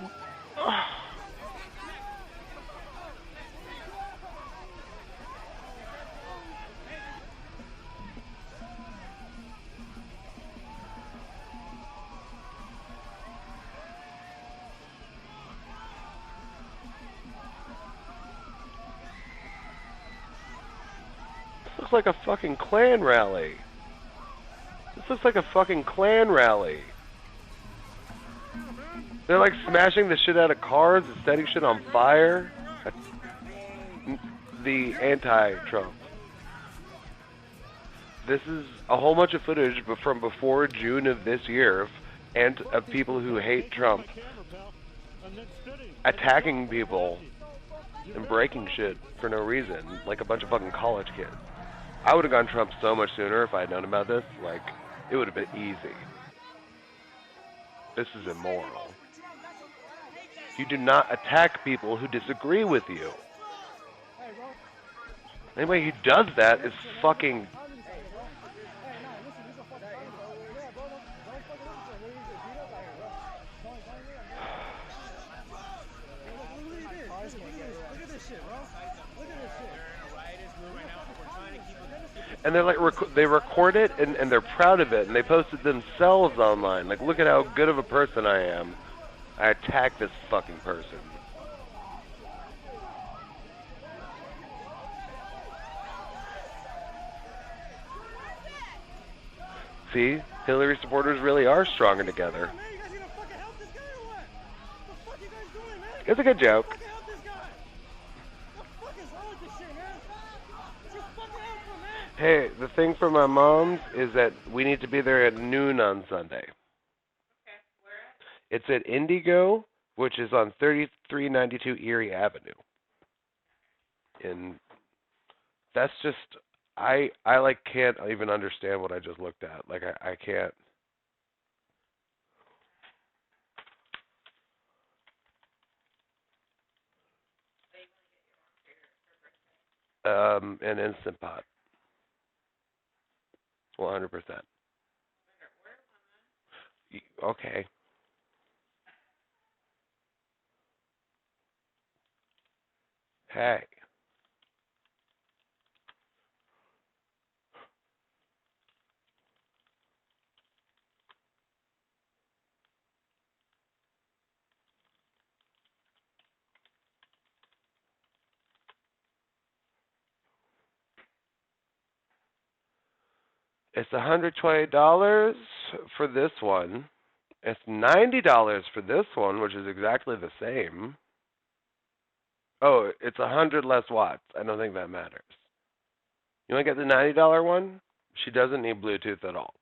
This looks like a fucking Klan rally. This looks like a fucking Klan rally. They're like smashing the shit out of cars and setting shit on fire. The anti-Trump. This is a whole bunch of footage from before June of this year of people who hate Trump attacking people and breaking shit for no reason, like a bunch of fucking college kids. I would have gone Trump so much sooner if I had known about this. Like, it would have been easy. This is immoral. You do not attack people who disagree with you. Anybody who does that is fucking... And they're like, they record it and they're proud of it and they post it themselves online. Like, look at how good of a person I am. I attack this fucking person. See? Hillary supporters really are stronger together. It's a good joke. Hey, the thing for my mom's is that we need to be there at noon on Sunday. Okay, where at? It's at Indigo, which is on 3392 Erie Avenue. And that's just, I like can't even understand what I just looked at. Like I can't. An Instant Pot. 100%. Okay. Hey. It's $120 for this one. It's $90 for this one, which is exactly the same. Oh, it's 100 less watts. I don't think that matters. You want to get the $90 one? She doesn't need Bluetooth at all.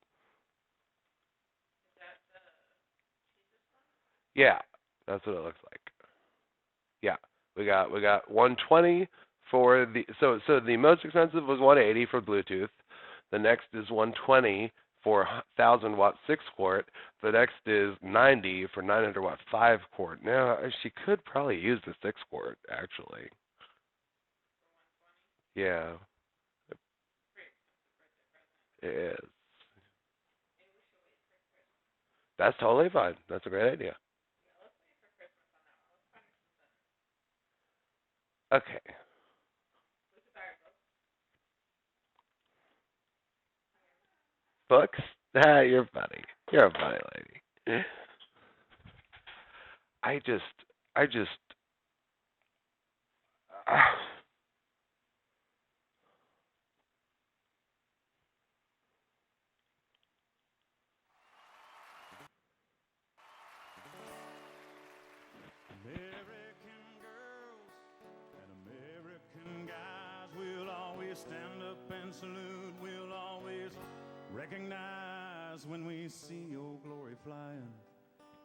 Yeah, that's what it looks like. Yeah, we got 120 for the so the most expensive was 180 for Bluetooth. The next is 120 for 1,000 watt 6 quart. The next is 90 for 900 watt 5 quart. Now she could probably use the 6 quart actually. Yeah, it is. That's totally fine. That's a great idea. Okay. Books? Ah, you're funny. You're a funny lady. I just American girls and American guys will always stand up and salute. We'll always recognize us when we see old glory flying.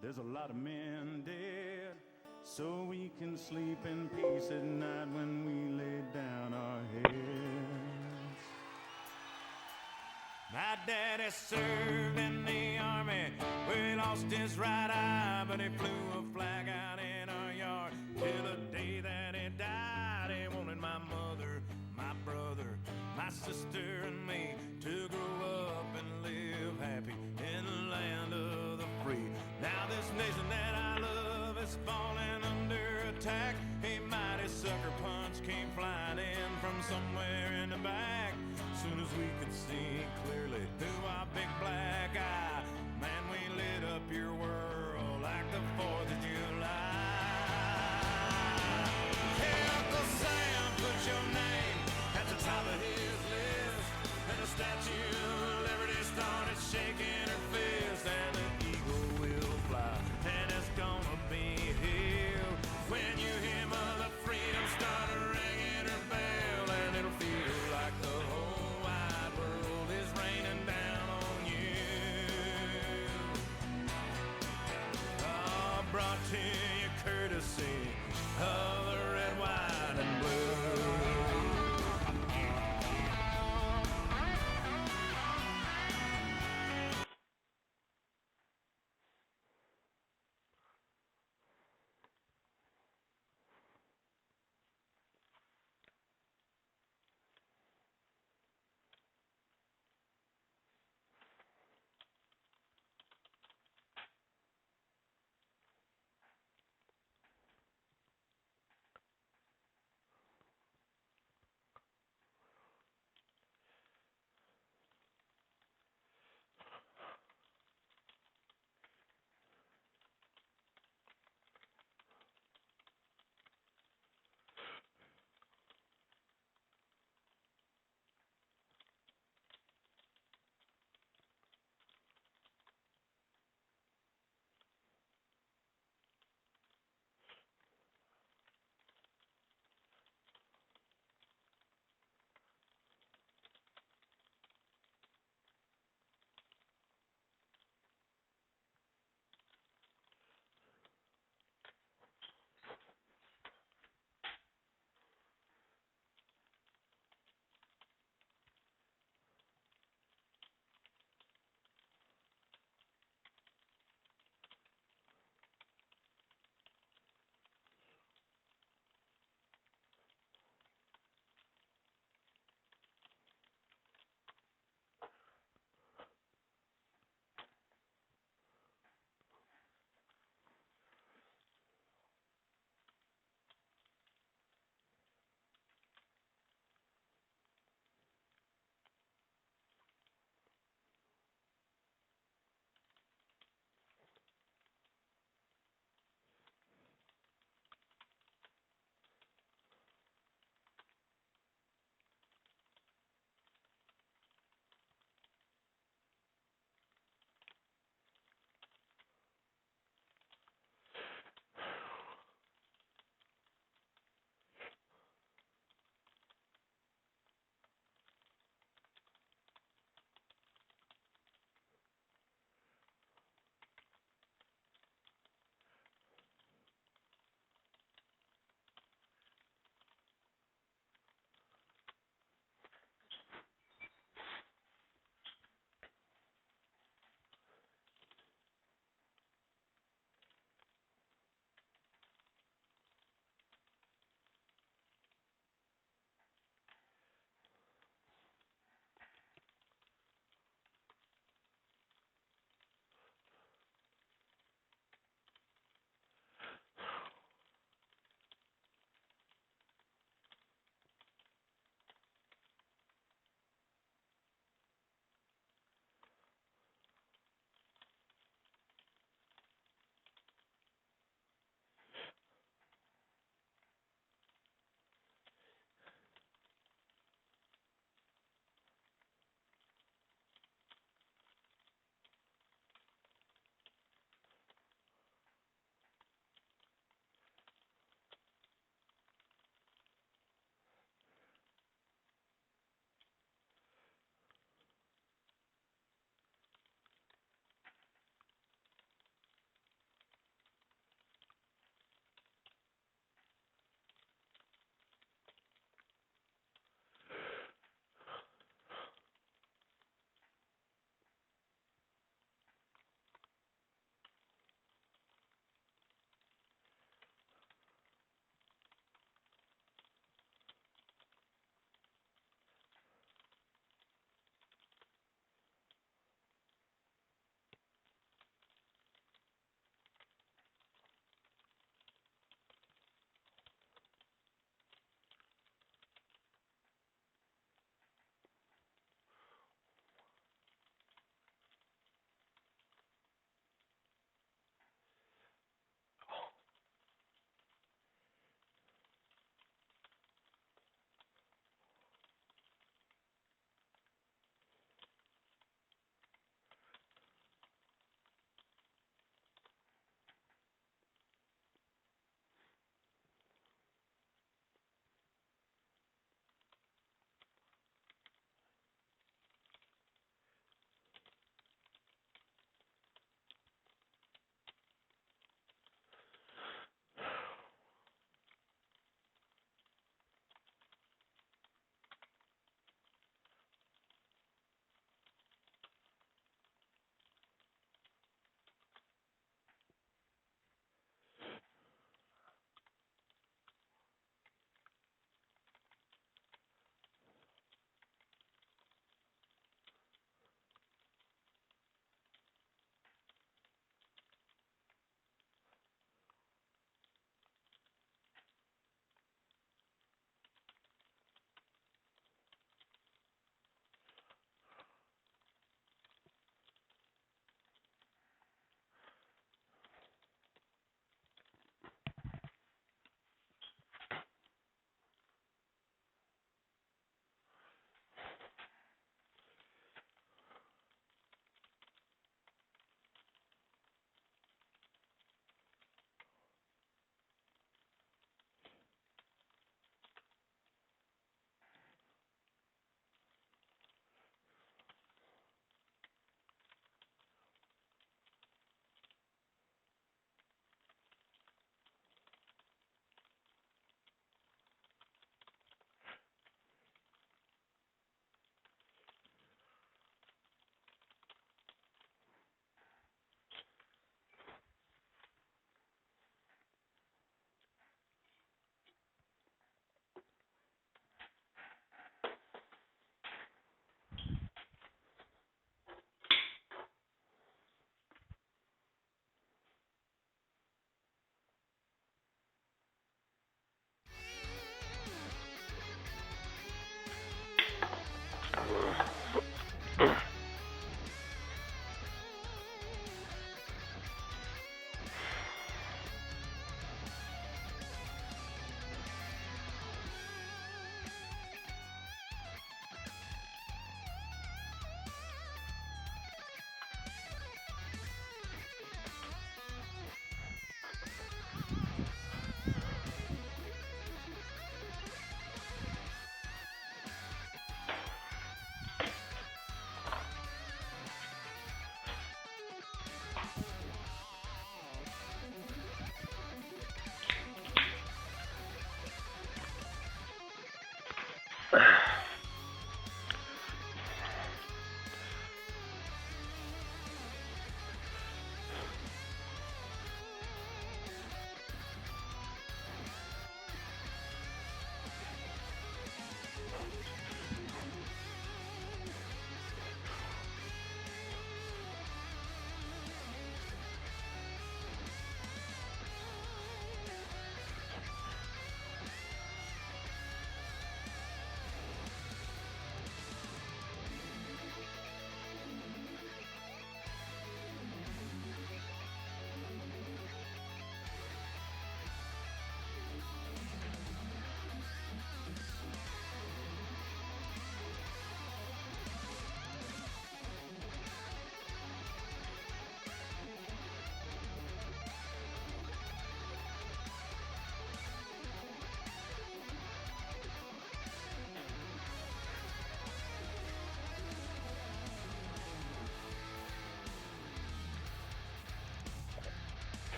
There's a lot of men dead, so we can sleep in peace at night when we lay down our heads. My daddy served in the army, where he lost his right eye, but he flew a flag out in our yard till the day that he died. He wanted my mother, my brother, my sister and me to grow up and live happy in the land of the free. Now this nation that I love is falling under attack. A mighty sucker punch came flying in from somewhere in the back. Soon as we could see clearly through our big black eye, man, we lit up your world like the 4th of July. Hey, Uncle Sam, put your name at the top of his list, and the Statue of Liberty started shaking her fist, and the eagle will fly, and it's gonna be here when you hear Mother Freedom start ringing her bell, and it'll feel like the whole wide world is raining down on you. Oh, brought to you courtesy of the red, white, and blue.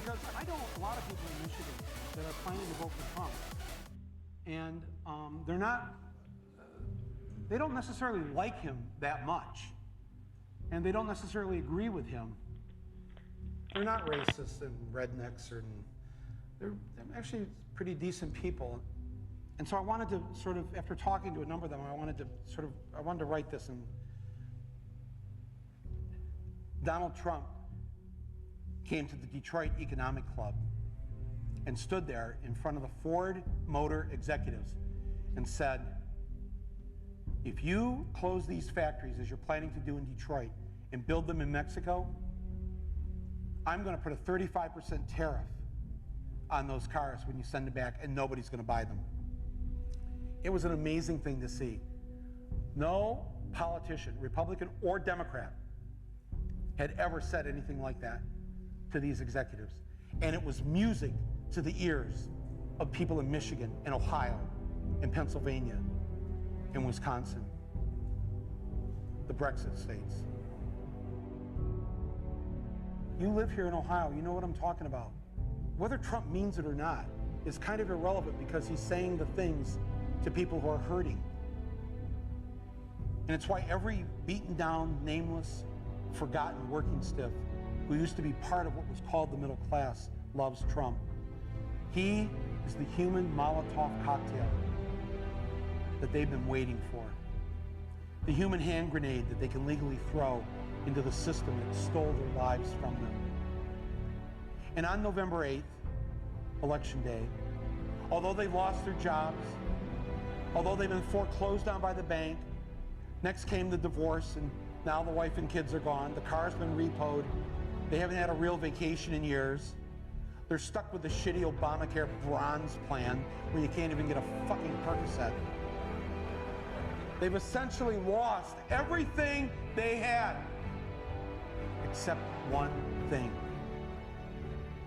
Because I know a lot of people in Michigan that are planning to vote for Trump, and they don't necessarily like him that much, and they don't necessarily agree with him. They're not racist and rednecks, they're actually pretty decent people. And so I wanted to sort of, after talking to a number of them, I wanted to write this. And Donald Trump came to the Detroit Economic Club and stood there in front of the Ford Motor executives and said, if you close these factories as you're planning to do in Detroit and build them in Mexico, I'm going to put a 35% tariff on those cars when you send them back, and nobody's going to buy them. It was an amazing thing to see. No politician, Republican or Democrat, had ever said anything like that to these executives. And it was music to the ears of people in Michigan and Ohio and Pennsylvania and Wisconsin, the Brexit states. You live here in Ohio, you know what I'm talking about. Whether Trump means it or not is kind of irrelevant because he's saying the things to people who are hurting. And it's why every beaten down, nameless, forgotten working stiff who used to be part of what was called the middle class loves Trump. He is the human Molotov cocktail that they've been waiting for. The human hand grenade that they can legally throw into the system that stole their lives from them. And on November 8th, Election Day, although they lost their jobs, although they've been foreclosed on by the bank, next came the divorce, and now the wife and kids are gone, the car's been repoed, they haven't had a real vacation in years, they're stuck with the shitty Obamacare bronze plan where you can't even get a fucking Percocet. They've essentially lost everything they had, except one thing.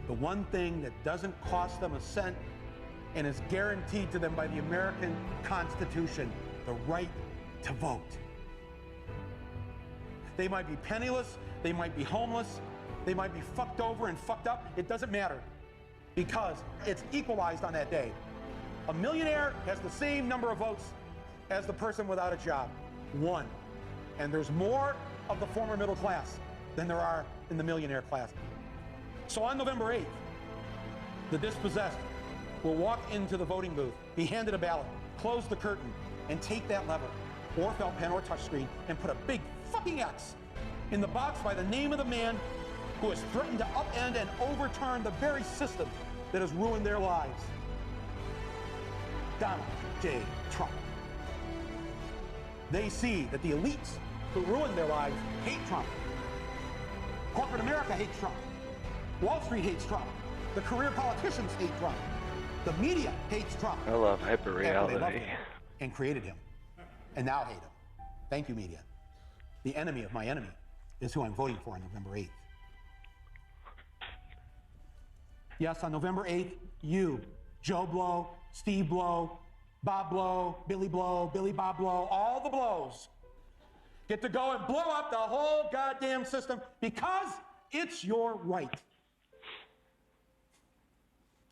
The one thing that doesn't cost them a cent and is guaranteed to them by the American Constitution, the right to vote. They might be penniless, they might be homeless, they might be fucked over and fucked up, it doesn't matter, because it's equalized on that day. A millionaire has the same number of votes as the person without a job, one. And there's more of the former middle class than there are in the millionaire class. So on November 8th, the dispossessed will walk into the voting booth, be handed a ballot, close the curtain, and take that lever, or felt pen or touchscreen, and put a big fucking X in the box by the name of the man who has threatened to upend and overturn the very system that has ruined their lives. Donald J. Trump. They see that the elites who ruined their lives hate Trump. Corporate America hates Trump. Wall Street hates Trump. The career politicians hate Trump. The media hates Trump. I love hyper-reality. And created him. And now hate him. Thank you, media. The enemy of my enemy is who I'm voting for on November 8th. Yes, on November 8th, you, Joe Blow, Steve Blow, Bob Blow, Billy Bob Blow, all the Blows get to go and blow up the whole goddamn system because it's your right.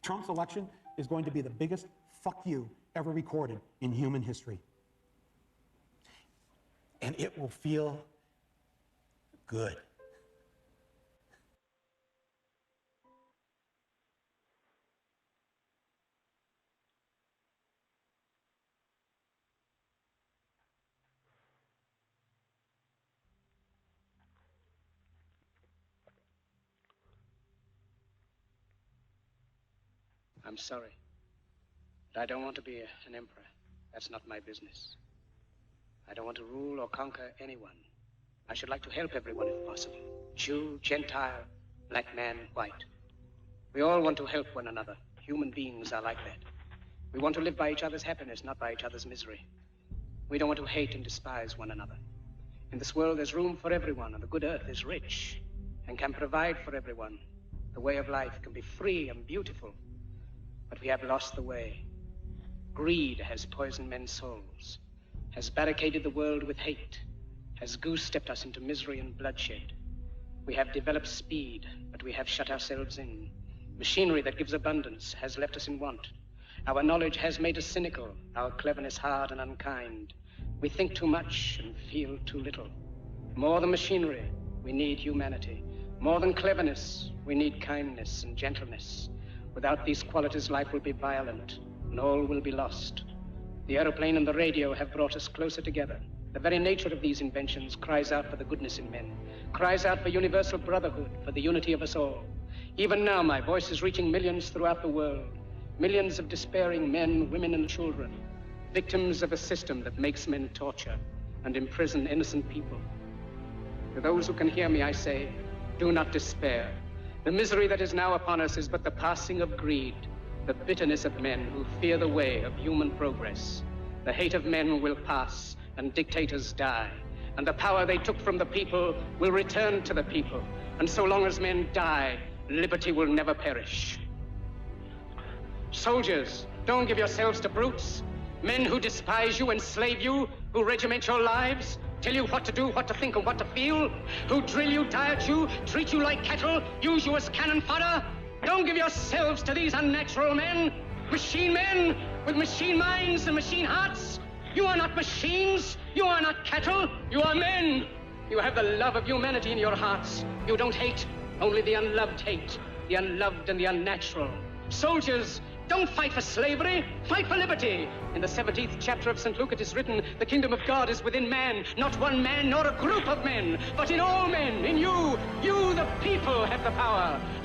Trump's election is going to be the biggest fuck you ever recorded in human history. And it will feel good. I'm sorry, but I don't want to be an emperor. That's not my business. I don't want to rule or conquer anyone. I should like to help everyone if possible. Jew, Gentile, black man, white. We all want to help one another. Human beings are like that. We want to live by each other's happiness, not by each other's misery. We don't want to hate and despise one another. In this world, there's room for everyone, and the good earth is rich and can provide for everyone. The way of life can be free and beautiful, but we have lost the way. Greed has poisoned men's souls, has barricaded the world with hate, has goose-stepped us into misery and bloodshed. We have developed speed, but we have shut ourselves in. Machinery that gives abundance has left us in want. Our knowledge has made us cynical, our cleverness hard and unkind. We think too much and feel too little. More than machinery, we need humanity. More than cleverness, we need kindness and gentleness. Without these qualities, life will be violent, and all will be lost. The aeroplane and the radio have brought us closer together. The very nature of these inventions cries out for the goodness in men, cries out for universal brotherhood, for the unity of us all. Even now, my voice is reaching millions throughout the world, millions of despairing men, women, and children, victims of a system that makes men torture and imprison innocent people. To those who can hear me, I say, do not despair. The misery that is now upon us is but the passing of greed, the bitterness of men who fear the way of human progress. The hate of men will pass, and dictators die, and the power they took from the people will return to the people. And so long as men die, liberty will never perish. Soldiers, don't give yourselves to brutes, men who despise you, enslave you, who regiment your lives, tell you what to do, what to think, and what to feel, who drill you, diet you, treat you like cattle, use you as cannon fodder. Don't give yourselves to these unnatural men with machine minds and machine hearts. You are not machines, you are not cattle, you are men. You have the love of humanity in your hearts. You don't hate, only the unloved hate, the unloved and the unnatural. Soldiers, don't fight for slavery, fight for liberty. In the 17th chapter of St. Luke it is written, the kingdom of God is within man, not one man nor a group of men, but in all men, in you. You, the people, have the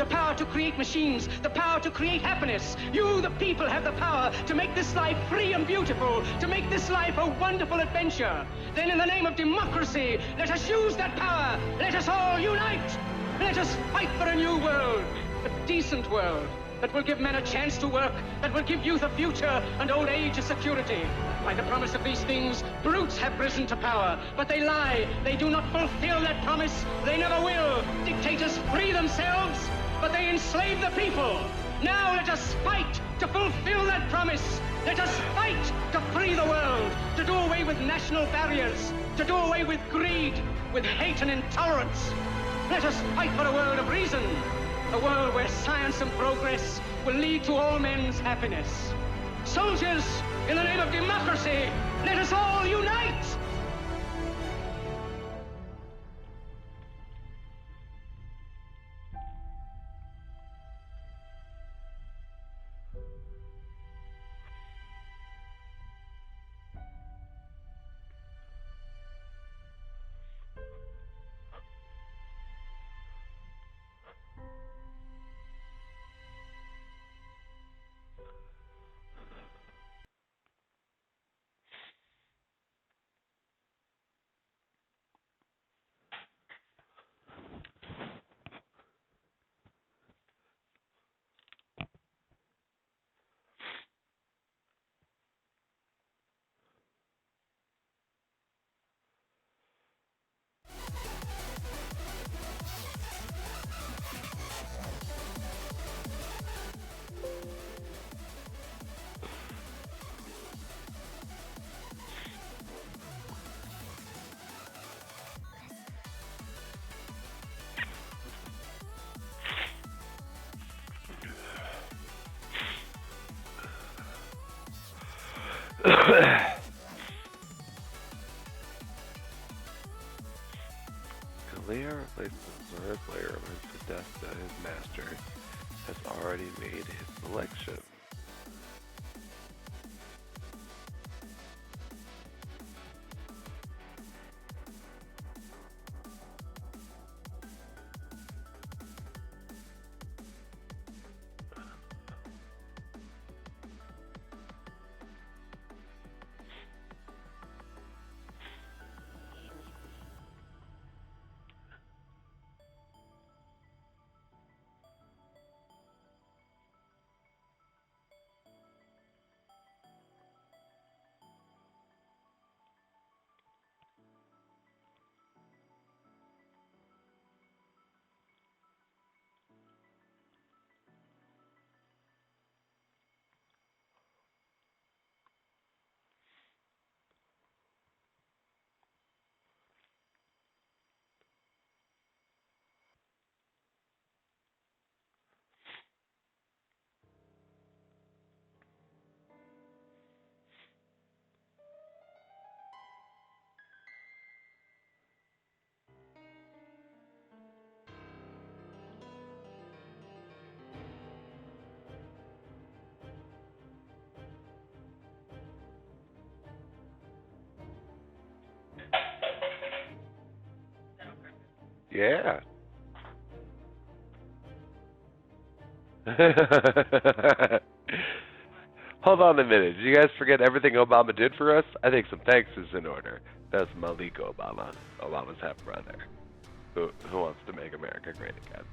power to create machines, the power to create happiness. You, the people, have the power to make this life free and beautiful, to make this life a wonderful adventure. Then in the name of democracy, let us use that power. Let us all unite. Let us fight for a new world, a decent world, that will give men a chance to work, that will give youth a future and old age a security. By the promise of these things, brutes have risen to power, but they lie. They do not fulfill that promise. They never will. Dictators free themselves, but they enslave the people. Now let us fight to fulfill that promise. Let us fight to free the world, to do away with national barriers, to do away with greed, with hate and intolerance. Let us fight for a world of reason, a world where science and progress will lead to all men's happiness. Soldiers, in the name of democracy, let us all unite! Kalia replaces the Zora player when Podesta, his master, has already made his selection. Yeah. Hold on a minute. Did you guys forget everything Obama did for us? I think some thanks is in order. That's Malik Obama, Obama's half brother, who wants to make America great again.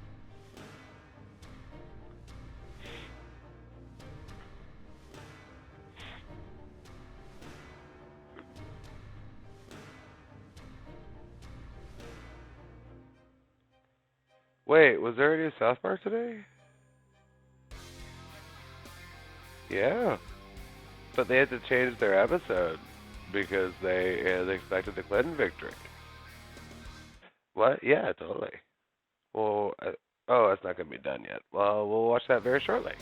Wait, was there any South Park today? Yeah. But they had to change their episode because they expected the Clinton victory. What? Yeah, totally. Well, oh, it's not going to be done yet. Well, we'll watch that very shortly.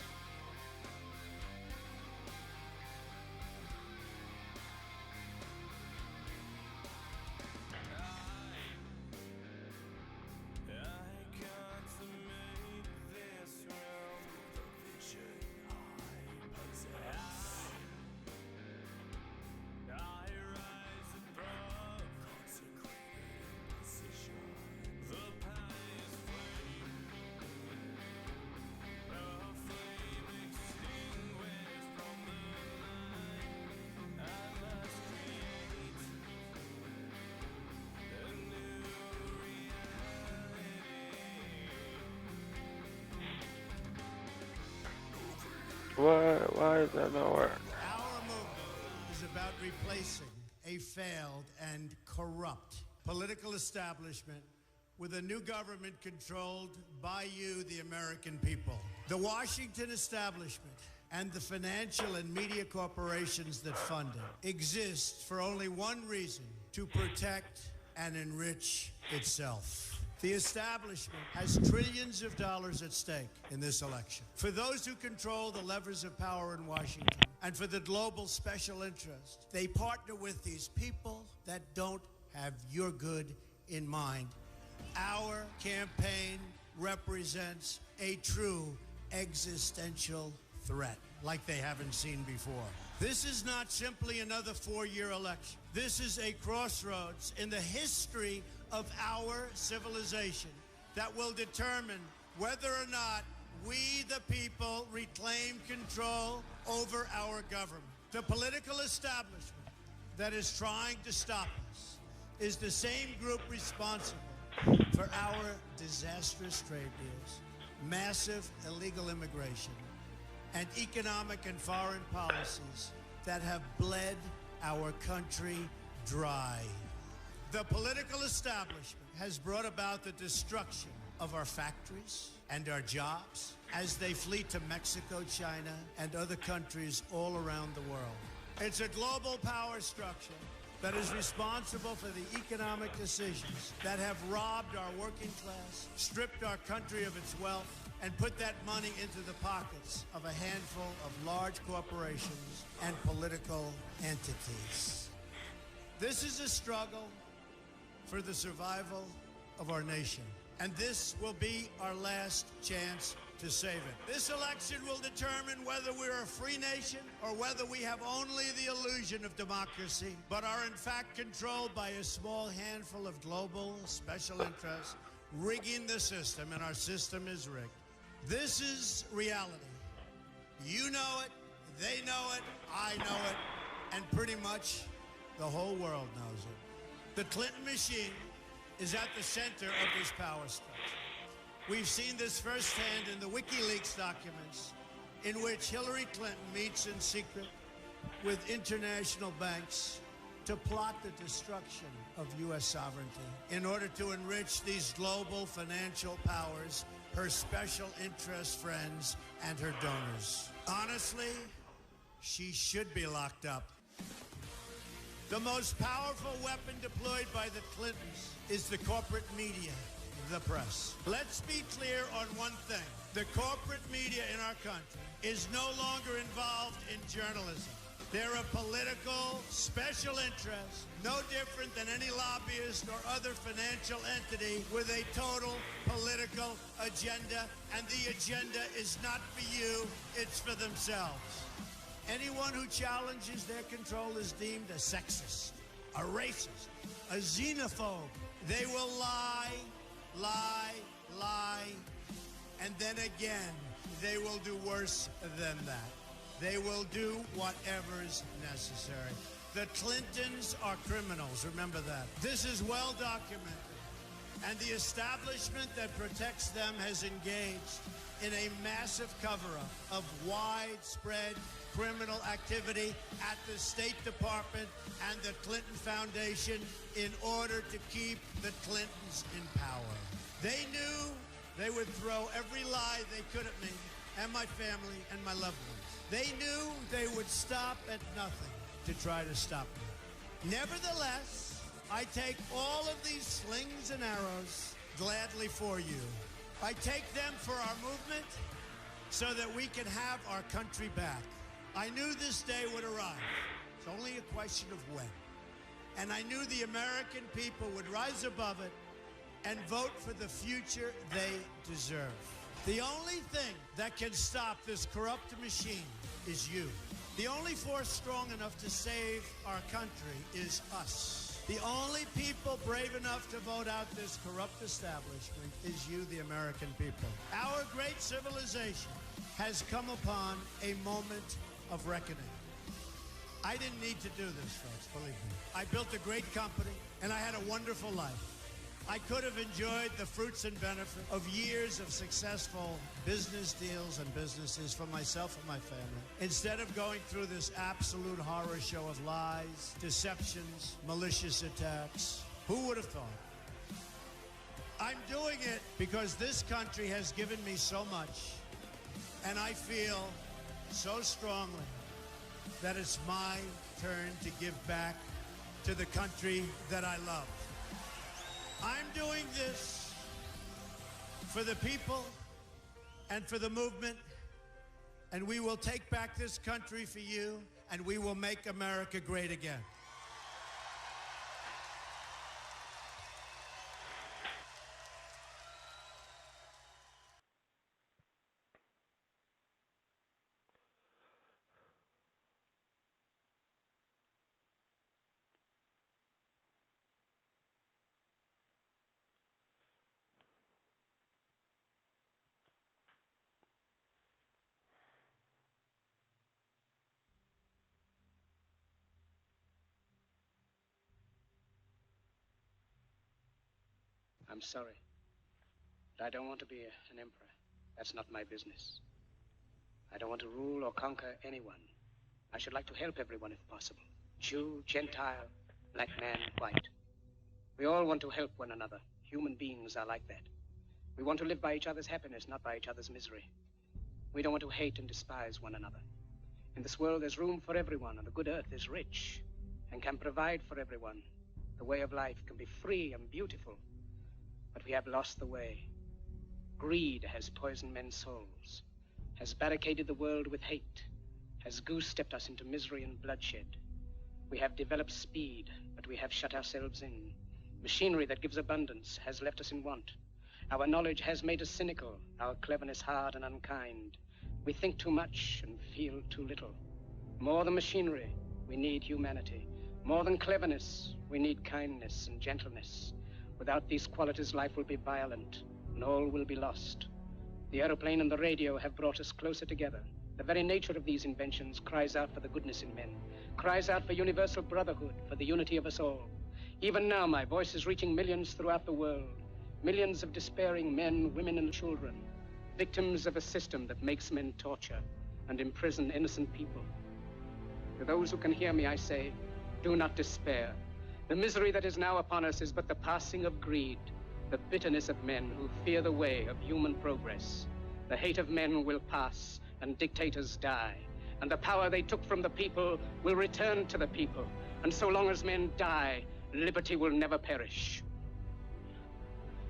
Why does that not work? Our movement is about replacing a failed and corrupt political establishment with a new government controlled by you, the American people. The Washington establishment and the financial and media corporations that fund it exist for only one reason: to protect and enrich itself. The establishment has trillions of dollars at stake in this election. For those who control the levers of power in Washington and for the global special interest, they partner with these people that don't have your good in mind. Our campaign represents a true existential threat like they haven't seen before. This is not simply another four-year election. This is a crossroads in the history of our civilization that will determine whether or not we, the people, reclaim control over our government. The political establishment that is trying to stop us is the same group responsible for our disastrous trade deals, massive illegal immigration, and economic and foreign policies that have bled our country dry. The political establishment has brought about the destruction of our factories and our jobs as they flee to Mexico, China, and other countries all around the world. It's a global power structure that is responsible for the economic decisions that have robbed our working class, stripped our country of its wealth, and put that money into the pockets of a handful of large corporations and political entities. This is a struggle for the survival of our nation, and this will be our last chance to save it. This election will determine whether we're a free nation or whether we have only the illusion of democracy, but are in fact controlled by a small handful of global special interests rigging the system, and our system is rigged. This is reality. You know it, they know it, I know it, and pretty much the whole world knows it. The Clinton machine is at the center of this power structure. We've seen this firsthand in the WikiLeaks documents, in which Hillary Clinton meets in secret with international banks to plot the destruction of U.S. sovereignty in order to enrich these global financial powers, her special interest friends, and her donors. Honestly, she should be locked up. The most powerful weapon deployed by the Clintons is the corporate media, the press. Let's be clear on one thing. The corporate media in our country is no longer involved in journalism. They're a political special interest, no different than any lobbyist or other financial entity with a total political agenda, and the agenda is not for you, it's for themselves. Anyone who challenges their control is deemed a sexist, a racist, a xenophobe. They will lie lie, lie, and then again, they will do worse than that. They will do whatever's necessary. The Clintons are criminals, remember that. This is well documented. And the establishment that protects them has engaged in a massive cover-up of widespread criminal activity at the State Department and the Clinton Foundation in order to keep the Clintons in power. They knew they would throw every lie they could at me and my family and my loved ones. They knew they would stop at nothing to try to stop me. Nevertheless, I take all of these slings and arrows gladly for you. I take them for our movement so that we can have our country back. I knew this day would arrive. It's only a question of when. And I knew the American people would rise above it and vote for the future they deserve. The only thing that can stop this corrupt machine is you. The only force strong enough to save our country is us. The only people brave enough to vote out this corrupt establishment is you, the American people. Our great civilization has come upon a moment of reckoning. I didn't need to do this, folks, believe me. I built a great company, and I had a wonderful life. I could have enjoyed the fruits and benefits of years of successful business deals and businesses for myself and my family, instead of going through this absolute horror show of lies, deceptions, malicious attacks. Who would have thought? I'm doing it because this country has given me so much, and I feel so strongly that it's my turn to give back to the country that I love. I'm doing this for the people and for the movement, and we will take back this country for you, and we will make America great again. I'm sorry. But I don't want to be an emperor. That's not my business. I don't want to rule or conquer anyone. I should like to help everyone if possible. Jew, Gentile, black man, white. We all want to help one another. Human beings are like that. We want to live by each other's happiness, not by each other's misery. We don't want to hate and despise one another. In this world, there's room for everyone, and the good earth is rich and can provide for everyone. The way of life can be free and beautiful. But we have lost the way. Greed has poisoned men's souls, has barricaded the world with hate, has goose-stepped us into misery and bloodshed. We have developed speed, but we have shut ourselves in. Machinery that gives abundance has left us in want. Our knowledge has made us cynical, our cleverness hard and unkind. We think too much and feel too little. More than machinery, we need humanity. More than cleverness, we need kindness and gentleness. Without these qualities, life will be violent, and all will be lost. The aeroplane and the radio have brought us closer together. The very nature of these inventions cries out for the goodness in men, cries out for universal brotherhood, for the unity of us all. Even now, my voice is reaching millions throughout the world, millions of despairing men, women, and children, victims of a system that makes men torture and imprison innocent people. To those who can hear me, I say, do not despair. The misery that is now upon us is but the passing of greed, the bitterness of men who fear the way of human progress. The hate of men will pass, and dictators die, and the power they took from the people will return to the people. And so long as men die, liberty will never perish.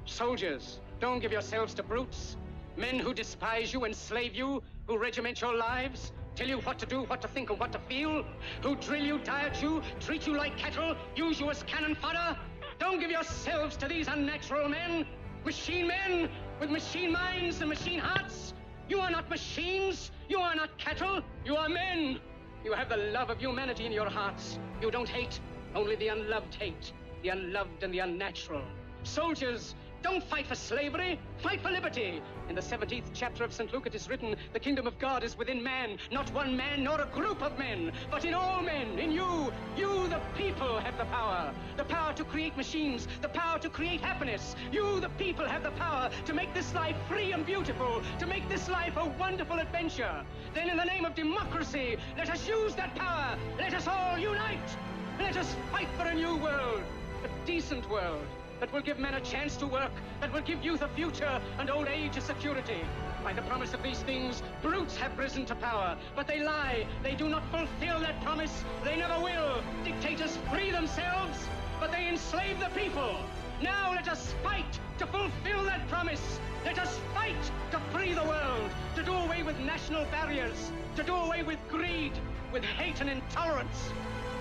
Soldiers, don't give yourselves to brutes, men who despise you, enslave you, who regiment your lives, tell you what to do, what to think, and what to feel, who drill you, diet you, treat you like cattle, use you as cannon fodder. Don't give yourselves to these unnatural men, machine men with machine minds and machine hearts. You are not machines, you are not cattle, you are men. You have the love of humanity in your hearts. You don't hate, only the unloved hate, the unloved and the unnatural. Soldiers, Don't fight for slavery, fight for liberty. In the 17th chapter of St. Luke it is written, the kingdom of God is within man, not one man nor a group of men, but in all men, in you. You, the people, have the power. The power to create machines, the power to create happiness. You, the people, have the power to make this life free and beautiful, to make this life a wonderful adventure. Then in the name of democracy, let us use that power. Let us all unite. Let us fight for a new world, a decent world, that will give men a chance to work, that will give youth a future and old age a security. By the promise of these things, brutes have risen to power, but they lie. They do not fulfill that promise. They never will. Dictators free themselves, but they enslave the people. Now let us fight to fulfill that promise. Let us fight to free the world, to do away with national barriers, to do away with greed, with hate and intolerance.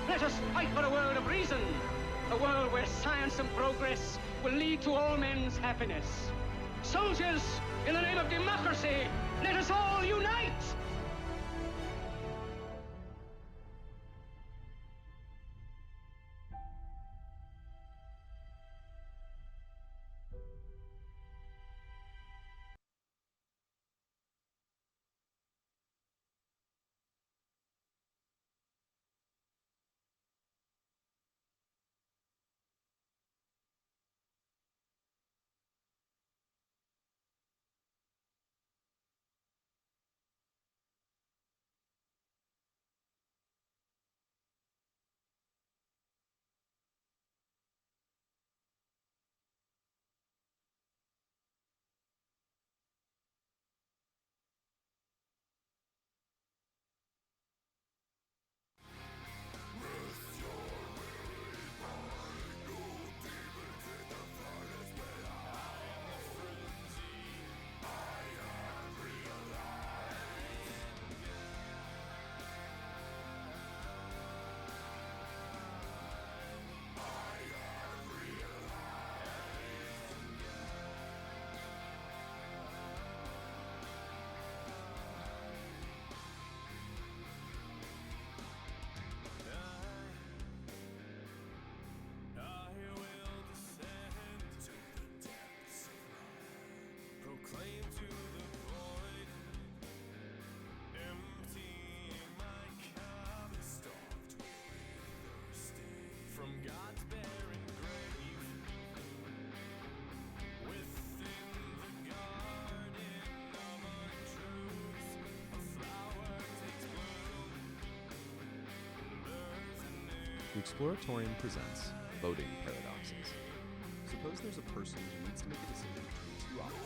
Let us fight for a world of reason, a world where science and progress will lead to all men's happiness. Soldiers, in the name of democracy, let us all unite! Proclaim to the void, emptying my cup, starved, thirsty, from God's barren grave, within the garden of untruth, a flower takes bloom, birds anew. The Exploratorium presents Voting Paradoxes. Suppose there's a person who needs to make a decision between two options.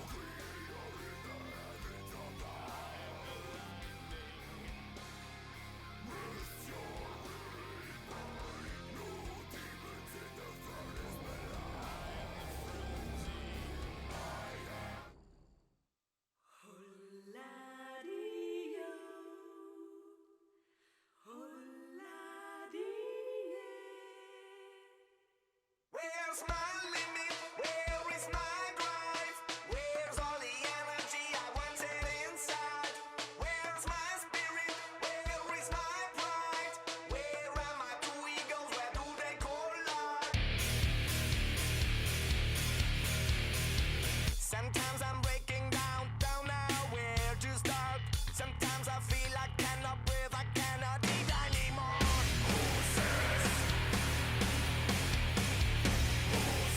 Where's my limit? Where is my drive? Where's all the energy I wanted inside? Where's my spirit? Where is my pride? Where are my two egos? Where do they collide? Sometimes I'm breaking down, don't know where to start. Sometimes I feel I cannot breathe, I cannot eat anymore. Who says? Who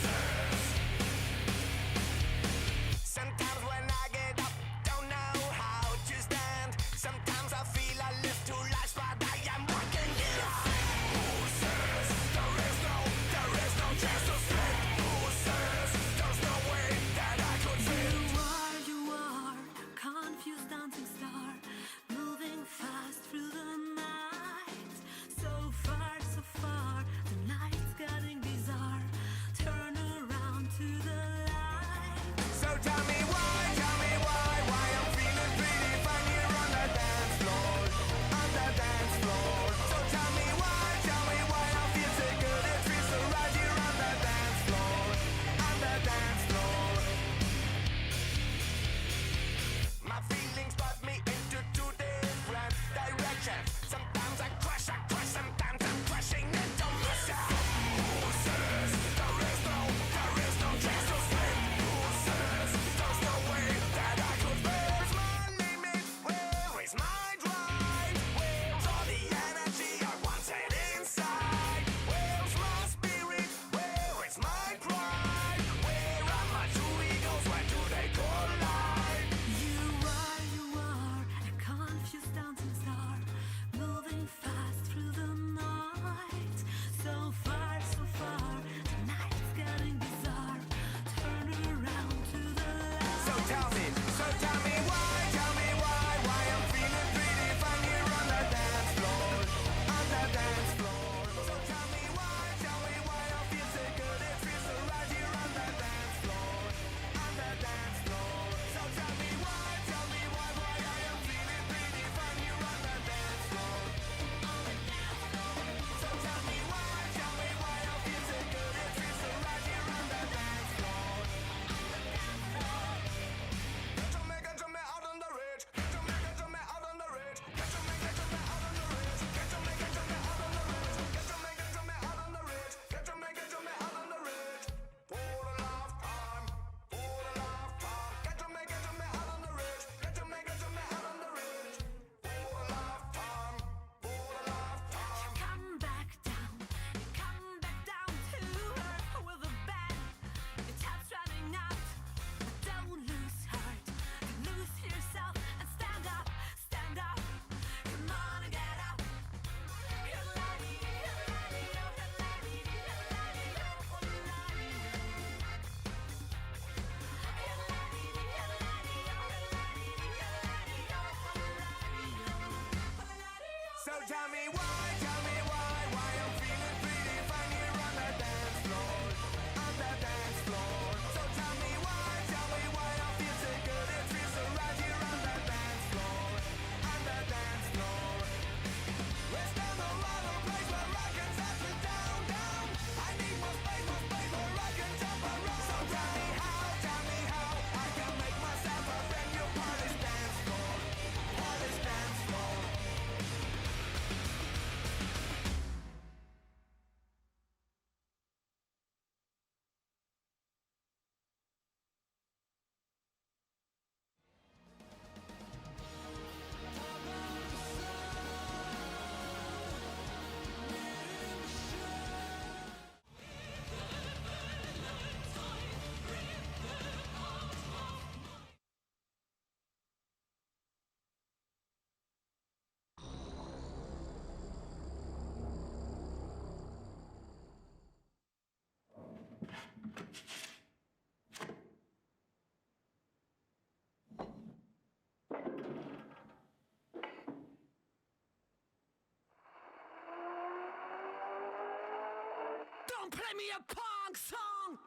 Don't play me a punk song!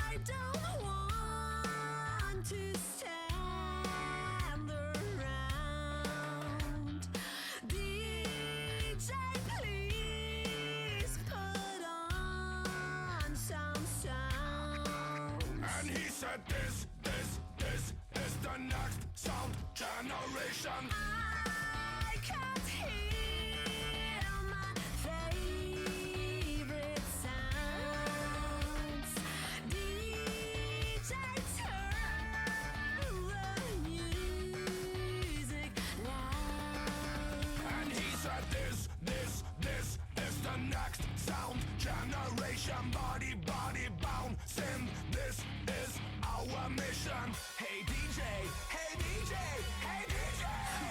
I don't want to stand around. DJ, please put on some sound. And he said this is the next sound generation. I can't hear my favorite sounds. DJ, turn the music loud. And he said this is the next sound generation. Body bouncing, this is our mission. Hey DJ, hey DJ, hey DJ,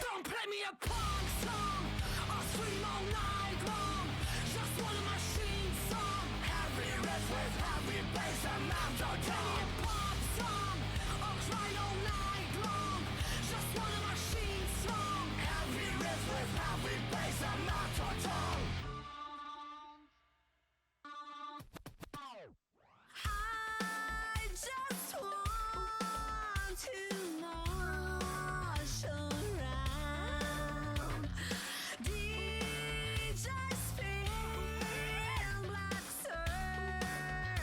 don't play me a punk song. I'll scream all night long. Just want a machine song. Heavy riff with heavy bass and I'm don't tell me a pop song. I'll cry all night long. Just want a machine song. Heavy riff with heavy bass and not total. I just want to march around. DJ, spin black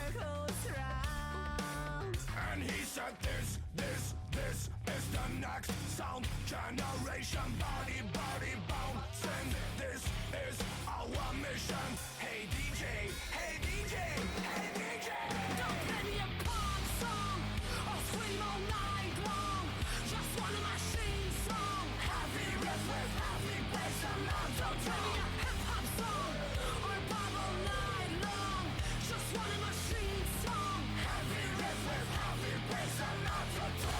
circles round. And he said this is the next sound generation. Body bouncing, this is our mission. Hey DJ, hey DJ, hey DJ, Don't play me a pop song. I'll scream all night long. Just want a machine song. heavy riff with heavy bass and not Don't tell me total. a hip hop song or pop all night long. Just want a machine song. Heavy riff with heavy bass and not total.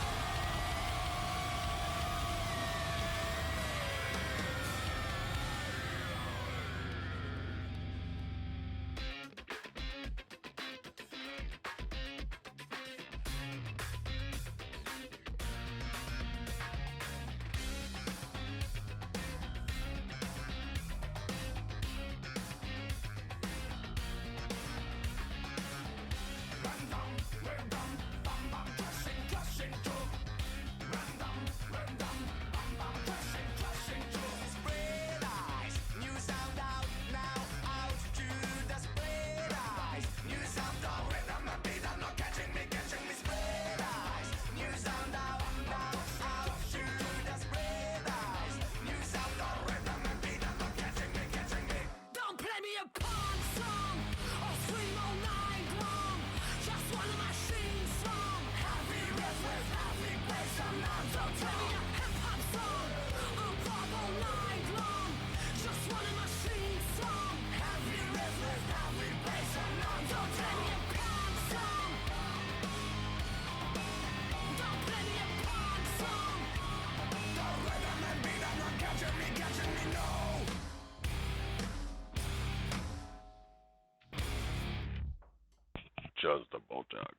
just the Botox.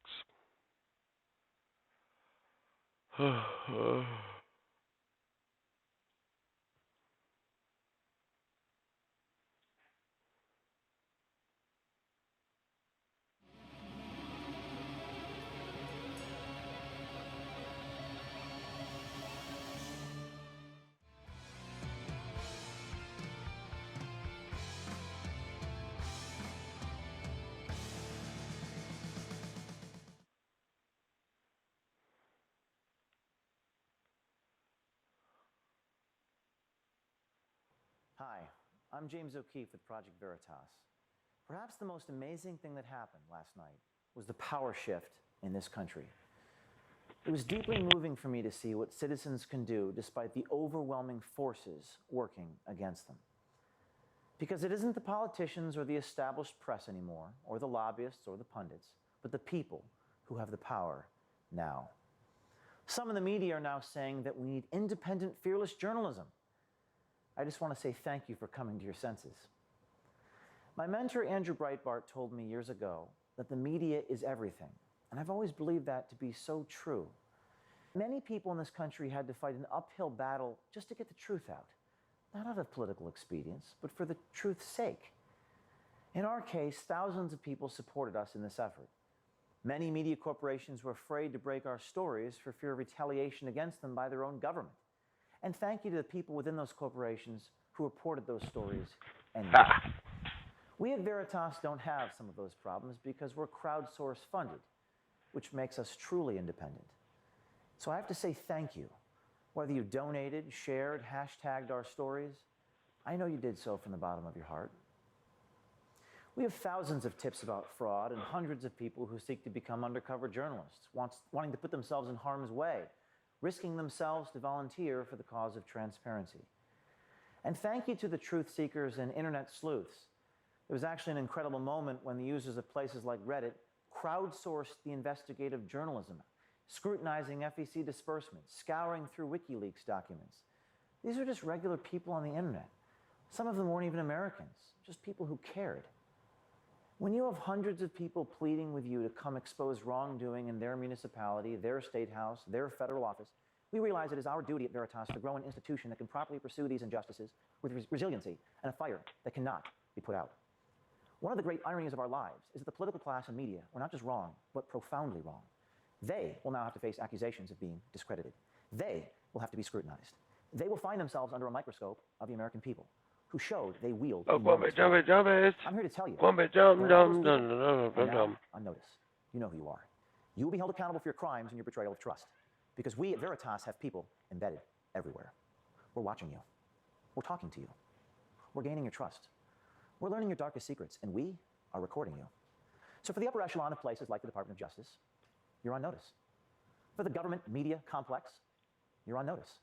Hi, I'm James O'Keefe with Project Veritas. Perhaps the most amazing thing that happened last night was the power shift in this country. It was deeply moving for me to see what citizens can do despite the overwhelming forces working against them. Because it isn't the politicians or the established press anymore, or the lobbyists or the pundits, but the people who have the power now. Some in the media are now saying that we need independent, fearless journalism. I just want to say thank you for coming to your senses. My mentor, Andrew Breitbart, told me years ago that the media is everything, and I've always believed that to be so true. Many people in this country had to fight an uphill battle just to get the truth out, not out of political expedience, but for the truth's sake. In our case, thousands of people supported us in this effort. Many media corporations were afraid to break our stories for fear of retaliation against them by their own government. And thank you to the people within those corporations who reported those stories anyway. We at Veritas don't have some of those problems because we're crowdsource funded, which makes us truly independent. So I have to say thank you. Whether you donated, shared, hashtagged our stories, I know you did so from the bottom of your heart. We have thousands of tips about fraud and hundreds of people who seek to become undercover journalists, wanting to put themselves in harm's way, risking themselves to volunteer for the cause of transparency. And thank you to the truth seekers and internet sleuths. It was actually an incredible moment when the users of places like Reddit crowdsourced the investigative journalism, scrutinizing FEC disbursements, scouring through WikiLeaks documents. These are just regular people on the internet. Some of them weren't even Americans, just people who cared. When you have hundreds of people pleading with you to come expose wrongdoing in their municipality, their state house, their federal office, we realize it is our duty at Veritas to grow an institution that can properly pursue these injustices with resiliency and a fire that cannot be put out. One of the great ironies of our lives is that the political class and media were not just wrong, but profoundly wrong. They will now have to face accusations of being discredited. They will have to be scrutinized. They will find themselves under a microscope of the American people, who showed they wield. Oh, I'm here to tell you. On notice. You know who you are. You will be held accountable for your crimes and your betrayal of trust. Because we at Veritas have people embedded everywhere. We're watching you. We're talking to you. We're gaining your trust. We're learning your darkest secrets, and we are recording you. So for the upper echelon of places like the Department of Justice, you're on notice. For the government media complex, you're on notice.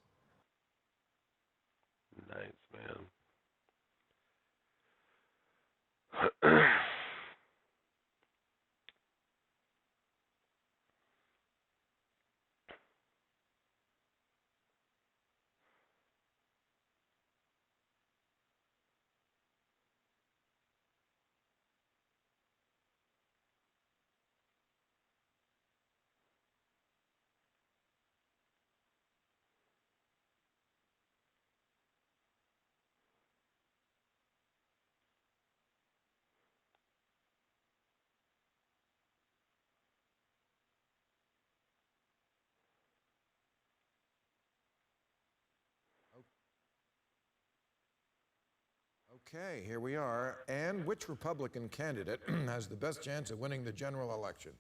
Nice, man. Okay, here we are. And which Republican candidate has the best chance of winning the general election?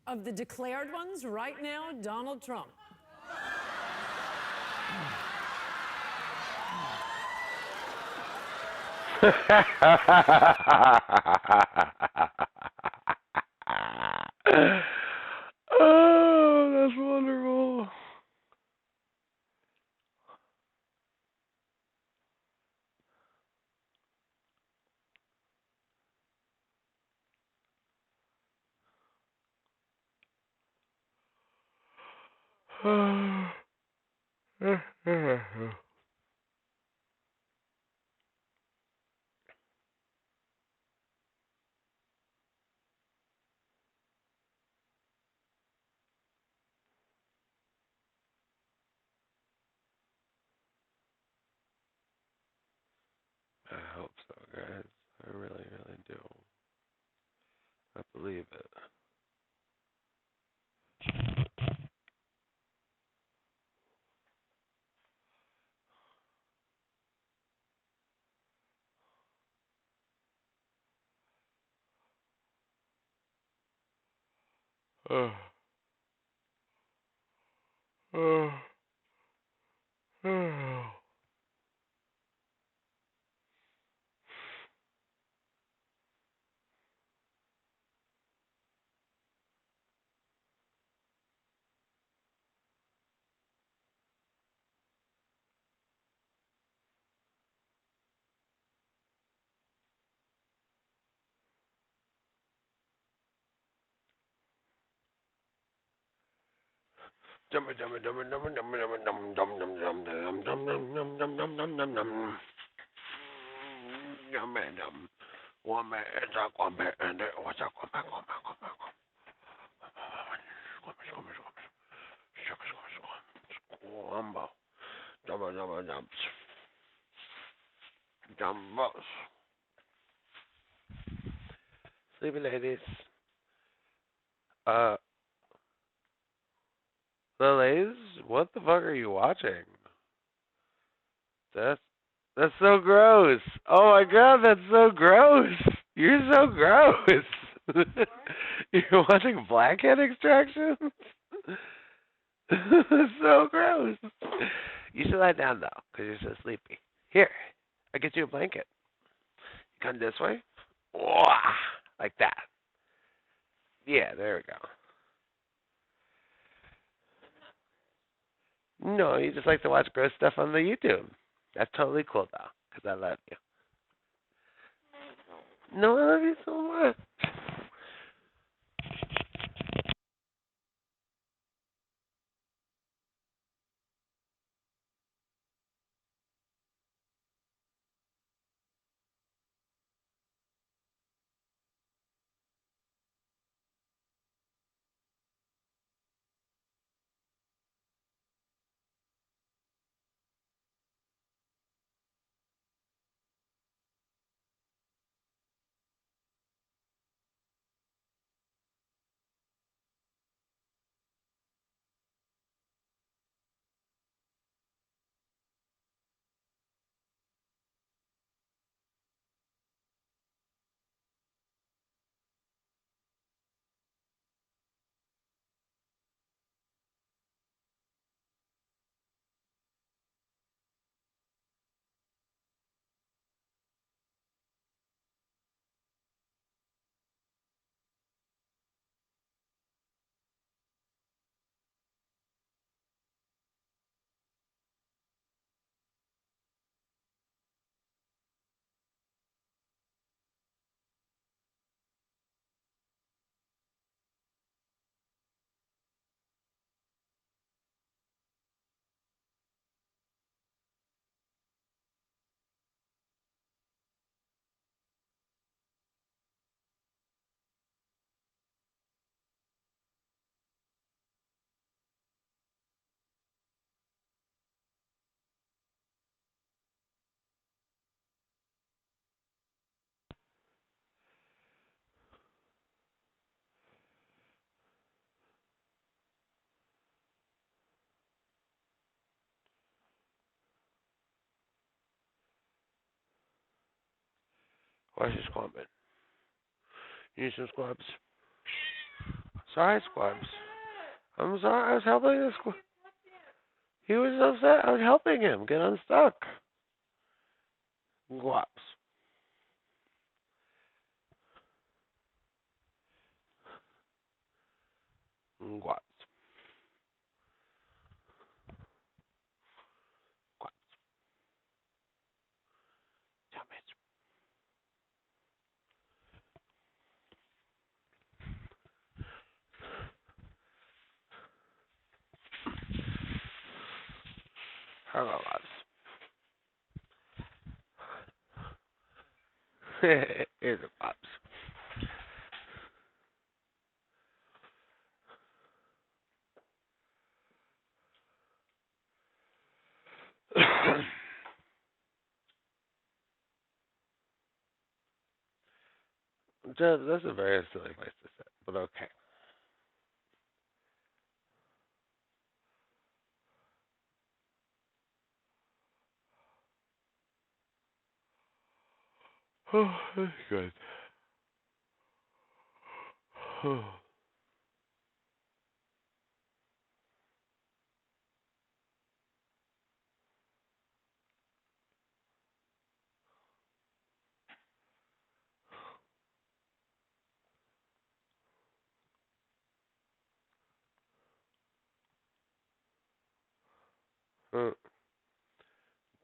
Of the declared ones, right now, Donald Trump. Oh, that's wonderful. Believe it. Sleepy ladies. Lilies, what the fuck are you watching? That's so gross. Oh my god, that's so gross. You're so gross. You're watching blackhead extraction? So gross. You should lie down though, because you're so sleepy. Here, I'll get you a blanket. Come this way. Wah, like that. Yeah, there we go. No, you just like to watch gross stuff on the YouTube. That's totally cool though, because I love you. No, I love you so much. Why is she squabbing? You need some squabs? Sorry, squabs. I'm sorry, I was helping this squab. He was upset. I was helping him get unstuck. Squabs. Squabs. Hello, Bobs. Here's a Bobs. That's a very silly place to sit, but okay. Oh, that's good.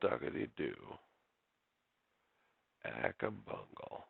Duckity doo. Ackabungle.